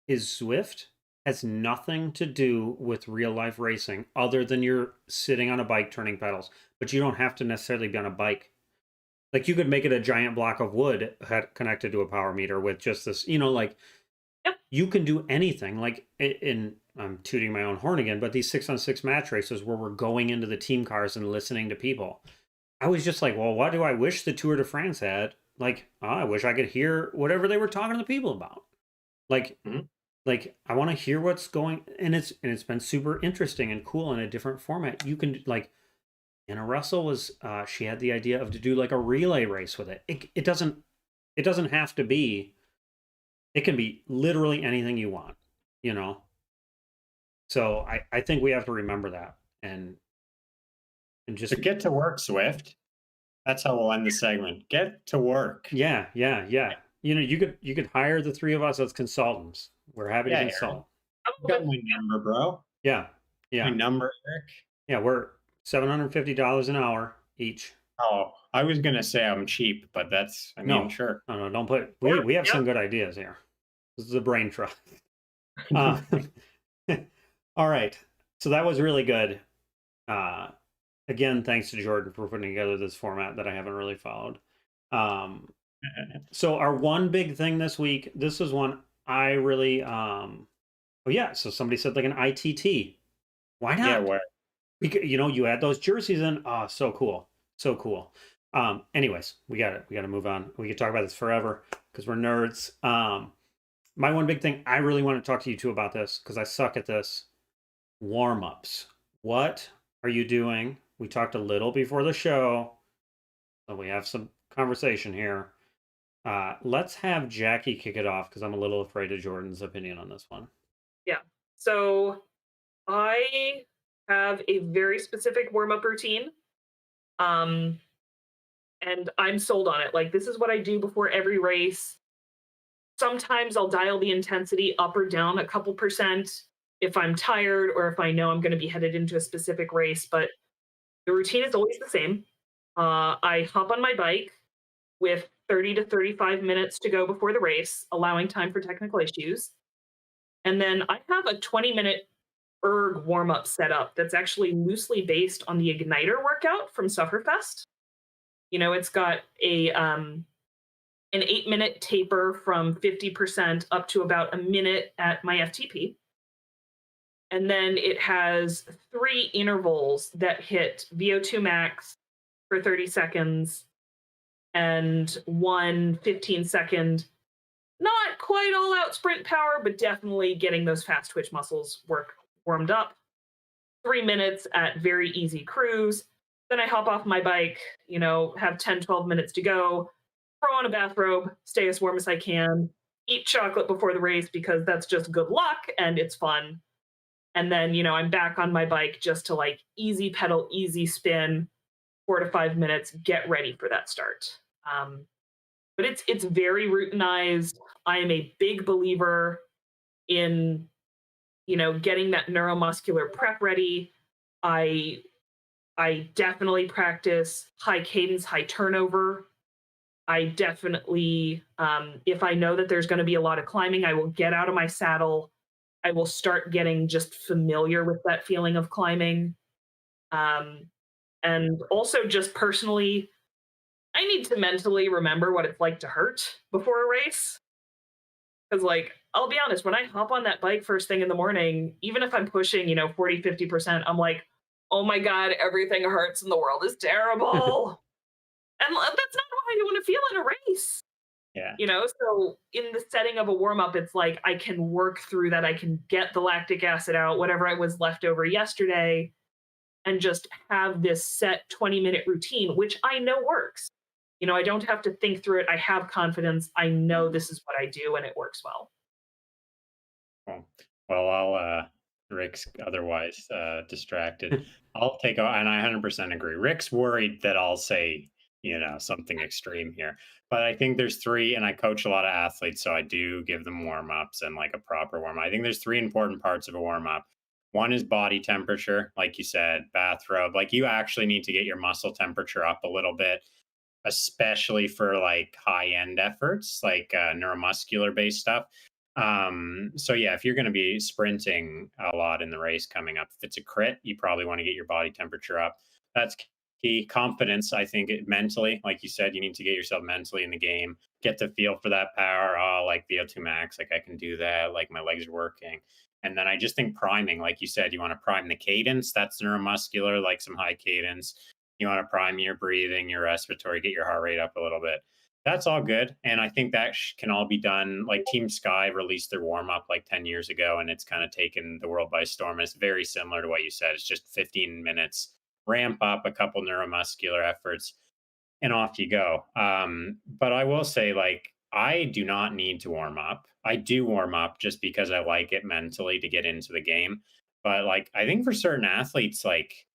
is Zwift has nothing to do with real life racing other than you're sitting on a bike turning pedals. But you don't have to necessarily be on a bike. Like you could make it a giant block of wood connected to a power meter with just this, you know, like Yep. you can do anything. Like in I'm tooting my own horn again, but these 6-on-6 match races where we're going into the team cars and listening to people. I was just like, well, what do I wish the Tour de France had? Like, oh, I wish I could hear whatever they were talking to the people about. Like, Mhm. like I want to hear what's going, and it's been super interesting and cool in a different format. You can like, Anna Russell was she had the idea of to do like a relay race with it. It doesn't have to be. It can be literally anything you want, you know. So I think we have to remember that and just So get to work, Swift. That's how we'll end the segment. Get to work. yeah. You know, you could hire the three of us as consultants. We're happy to Yeah, Aaron. consult. You got my number, bro. Yeah, My yeah, number, Eric. yeah. We're $750 an hour each. Oh, I was gonna say I'm cheap, but that's I mean, No, sure. no, don't put. Or, We have yep. some good ideas here. This is a brain trust. Uh, all right. So that was really good. Uh, again, thanks to Jordan for putting together this format that I haven't really followed. So our one big thing this week, this is one I really oh yeah, so somebody said like an ITT. Why Yeah, not? where Because you know, you add those jerseys in. Oh, so cool. So cool. Anyways, we got to move on. We could talk about this forever because we're nerds. My one big thing, I really want to talk to you two about this because I suck at this. Warm-ups. What are you doing? We talked a little before the show, so we have some conversation here. Let's have Jacquie kick it off because I'm a little afraid of Jordan's opinion on this one. Yeah. So I have a very specific warm up routine. Um, and I'm sold on it. Like, this is what I do before every race. Sometimes I'll dial the intensity up or down a couple percent if I'm tired or if I know I'm going to be headed into a specific race, but the routine is always the same. I hop on my bike with 30 to 35 minutes to go before the race, allowing time for technical issues. And then I have a 20-minute erg warm up setup that's actually loosely based on the Igniter workout from Sufferfest. It's got an 8-minute taper from 50% up to about a minute at my FTP. And then it has 3 intervals that hit VO2 max for 30 seconds and one 15-second, not quite all out sprint power, but definitely getting those fast twitch muscles warmed up. 3 minutes at very easy cruise. Then I hop off my bike, have 10, 12 minutes to go, throw on a bathrobe, stay as warm as I can, eat chocolate before the race because that's just good luck and it's fun. And then, I'm back on my bike just to like easy pedal, easy spin, 4 to 5 minutes, get ready for that start. But it's very routinized. I am a big believer in, getting that neuromuscular prep ready. I definitely practice high cadence, high turnover. I definitely, if I know that there's going to be a lot of climbing, I will get out of my saddle. I will start getting just familiar with that feeling of climbing. And also, just personally, I need to mentally remember what it's like to hurt before a race. Because, like, I'll be honest, when I hop on that bike first thing in the morning, even if I'm pushing, 40, 50%, I'm like, oh my God, everything hurts and the world is terrible. And that's not how you want to feel in a race. Yeah. So in the setting of a warm up, it's like I can work through that. I can get the lactic acid out, whatever I was left over yesterday, and just have this set 20-minute routine, which I know works. I don't have to think through it. I have confidence. I know this is what I do and it works well. Cool. Well, Rick's otherwise distracted. I'll take, and I 100% agree. Rick's worried that I'll say, something extreme here. But I think there's 3, and I coach a lot of athletes, so I do give them warm ups and like a proper warm up. I think there's 3 important parts of a warm up. One is body temperature, like you said, bathrobe. Like you actually need to get your muscle temperature up a little bit, especially for like high end efforts, like neuromuscular based stuff. So yeah, if you're going to be sprinting a lot in the race coming up, if it's a crit, you probably want to get your body temperature up. That's key. Confidence, I think, mentally, like you said, you need to get yourself mentally in the game, get the feel for that power. Oh, like VO2 max, like I can do that, like my legs are working. And then I just think priming, like you said, you want to prime the cadence. That's neuromuscular, like some high cadence. You want to prime your breathing, your respiratory, get your heart rate up a little bit. That's all good. And I think that can all be done. Like Team Sky released their warm up like 10 years ago, and it's kind of taken the world by storm. It's very similar to what you said. It's just 15 minutes, ramp up a couple neuromuscular efforts, and off you go. But I will say, like, I do not need to warm up. I do warm up just because I like it mentally to get into the game. But like, I think for certain athletes, like,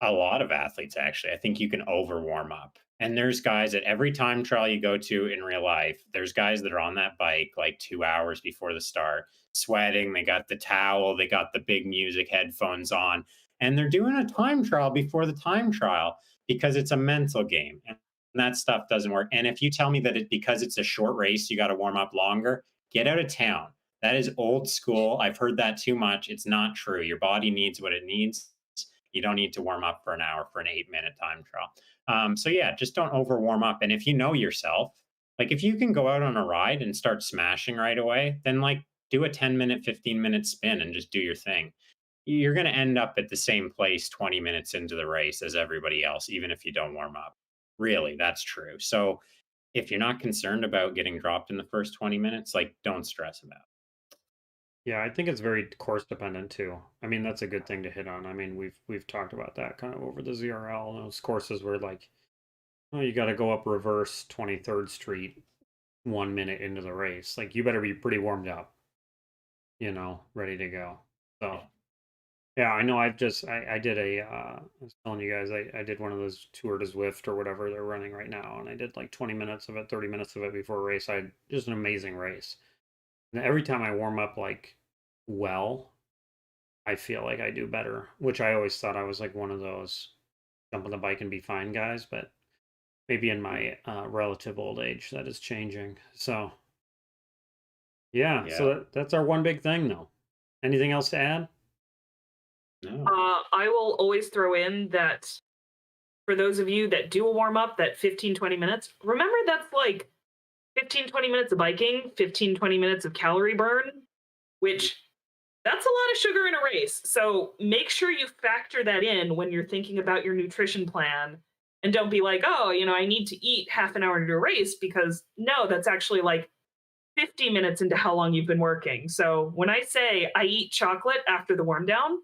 a lot of athletes actually, I think you can over warm up. And there's guys at every time trial you go to in real life, there's guys that are on that bike like 2 hours before the start, sweating. They got the towel, they got the big music headphones on, and they're doing a time trial before the time trial because it's a mental game. And that stuff doesn't work. And if you tell me that because it's a short race, you got to warm up longer, get out of town. That is old school. I've heard that too much. It's not true. Your body needs what it needs. You don't need to warm up for an hour for an 8-minute time trial. So yeah, just don't over warm up. And if you know yourself, like if you can go out on a ride and start smashing right away, then like do a 10-minute, 15-minute spin and just do your thing. You're going to end up at the same place 20 minutes into the race as everybody else, even if you don't warm up. Really, that's true. So if you're not concerned about getting dropped in the first 20 minutes, like don't stress about it. Yeah, I think it's very course dependent too. I mean, that's a good thing to hit on. I mean, we've talked about that kind of over the ZRL. Those courses where like, oh, you got to go up reverse 23rd Street 1 minute into the race. Like, you better be pretty warmed up, ready to go. So Yeah, I know. I did I was telling you guys I did one of those Tour de Zwift or whatever they're running right now, and I did like 20 minutes of it, 30 minutes of it before a race. I had just an amazing race. And every time I warm up like well, I feel like I do better, which I always thought I was like one of those jump on the bike and be fine guys, but maybe in my relative old age that is changing. So yeah, so Yeah. that's our one big thing though. Anything else to add? No. I will always throw in that for those of you that do a warm up, that 15, 20 minutes, remember that's like 15, 20 minutes of biking, 15, 20 minutes of calorie burn, which that's a lot of sugar in a race. So make sure you factor that in when you're thinking about your nutrition plan. And don't be like, oh, I need to eat half an hour to do a race, because no, that's actually like 50 minutes into how long you've been working. So when I say I eat chocolate after the warm down,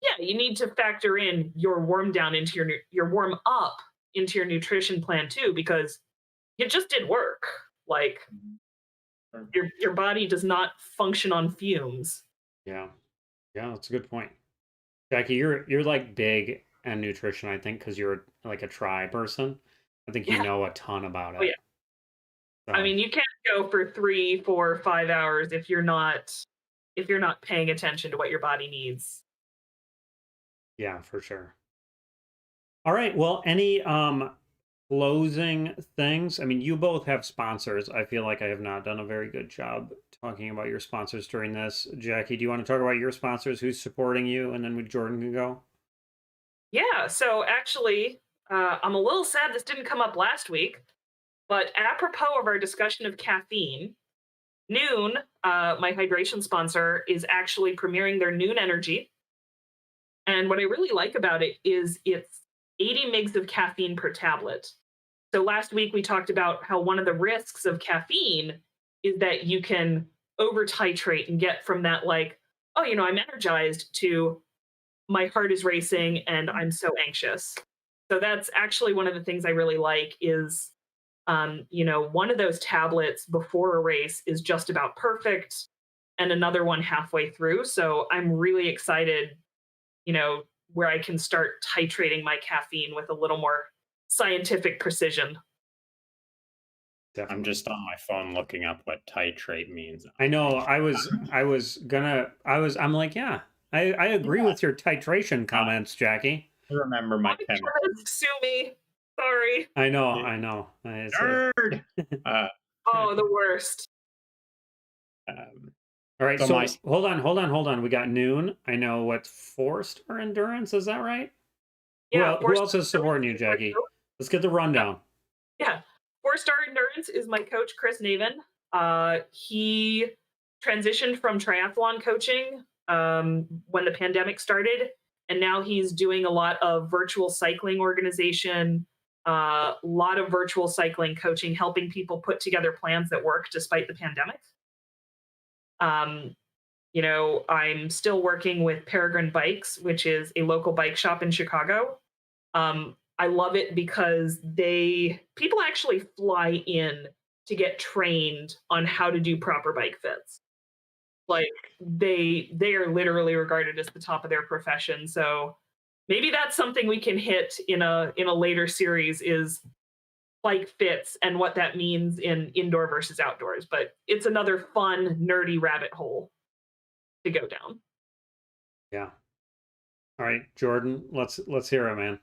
yeah, you need to factor in your warm down into your warm up into your nutrition plan too, because it just did work. Like Sure. your body does not function on fumes. Yeah. Yeah, that's a good point. Jackie, you're like big and nutrition, I think, because you're like a tri person. I think you Yeah. know a ton about Oh yeah. it. I So mean, you can't go for 3, 4, 5 hours if you're not paying attention to what your body needs. yeah, for sure. All right. Well, any closing things? I mean, you both have sponsors. I feel like I have not done a very good job talking about your sponsors during this. Jackie, do you want to talk about your sponsors? Who's supporting you? And then Jordan can go. Yeah. So actually, I'm a little sad this didn't come up last week, but apropos of our discussion of caffeine, Noon, my hydration sponsor, is actually premiering their Noon Energy. And what I really like about it is it's 80 mgs of caffeine per tablet. So last week we talked about how one of the risks of caffeine is that you can over titrate and get from that, like, oh, I'm energized, to my heart is racing and I'm so anxious. So that's actually one of the things I really like is, one of those tablets before a race is just about perfect, and another one halfway through. So I'm really excited, you know, where I can start titrating my caffeine with a little more scientific precision. I'm Definitely. just on my phone looking up what titrate means. I know. Like, I'm like, yeah, I agree yeah, with your titration comments, Jackie. I remember my chemistry. Sue me. Sorry. I know. I know. Nerd. Uh, Oh, the worst. um, All right, so my so hold on. We got Noon. I know what's 4-star endurance. Is that right? Yeah, Who four else is supporting you, Jackie? Let's get the rundown. yeah. 4-star endurance is my coach, Chris Naven. He transitioned from triathlon coaching when the pandemic started, and now he's doing a lot of virtual cycling organization, a lot of virtual cycling coaching, helping people put together plans that work despite the pandemic. Um, I'm still working with Peregrine Bikes, which is a local bike shop in Chicago. I love it because people actually fly in to get trained on how to do proper bike fits. Like they are literally regarded as the top of their profession. So maybe that's something we can hit in a later series, is bike fits and what that means in indoor versus outdoors. But it's another fun, nerdy rabbit hole to go down. Yeah. All right, Jordan. Let's hear it, man.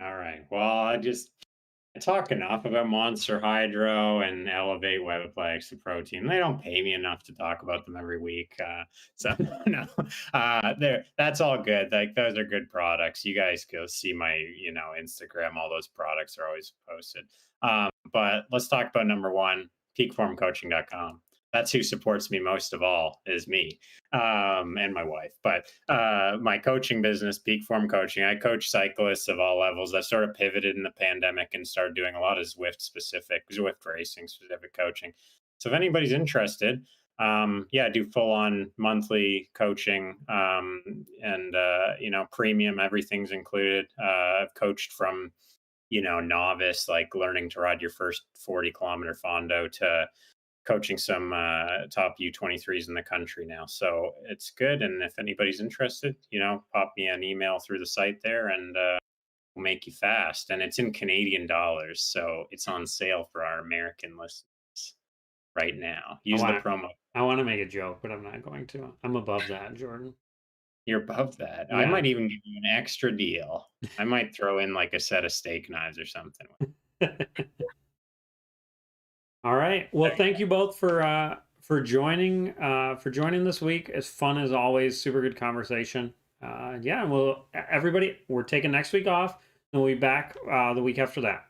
all right. Well, I talk enough about Monster Hydro and Elevate Webaplex and Protein. They don't pay me enough to talk about them every week. So no, that's all good. Like, those are good products. You guys go see my, Instagram. All those products are always posted. But let's talk about number one, peakformcoaching.com. That's who supports me most of all, is me, and my wife. But my coaching business, Peak Form Coaching, I coach cyclists of all levels. I've sort of pivoted in the pandemic and started doing a lot of Zwift racing specific coaching. So if anybody's interested, I do full on monthly coaching, and premium. Everything's included. I've coached from novice, like learning to ride your first 40-kilometer fondo, to coaching some top U23s in the country now. So it's good. And if anybody's interested, pop me an email through the site there, and we'll make you fast. And it's in Canadian dollars, so it's on sale for our American listeners right now. Use the promo. I want to make a joke, but I'm not going to. I'm above that, Jordan. You're above that. Yeah. I might even give you an extra deal. I might throw in like a set of steak knives or something. All right. Well, thank you both for joining this week. It's fun as always. Super good conversation. Yeah. Well, everybody, we're taking next week off, and we'll be back the week after that.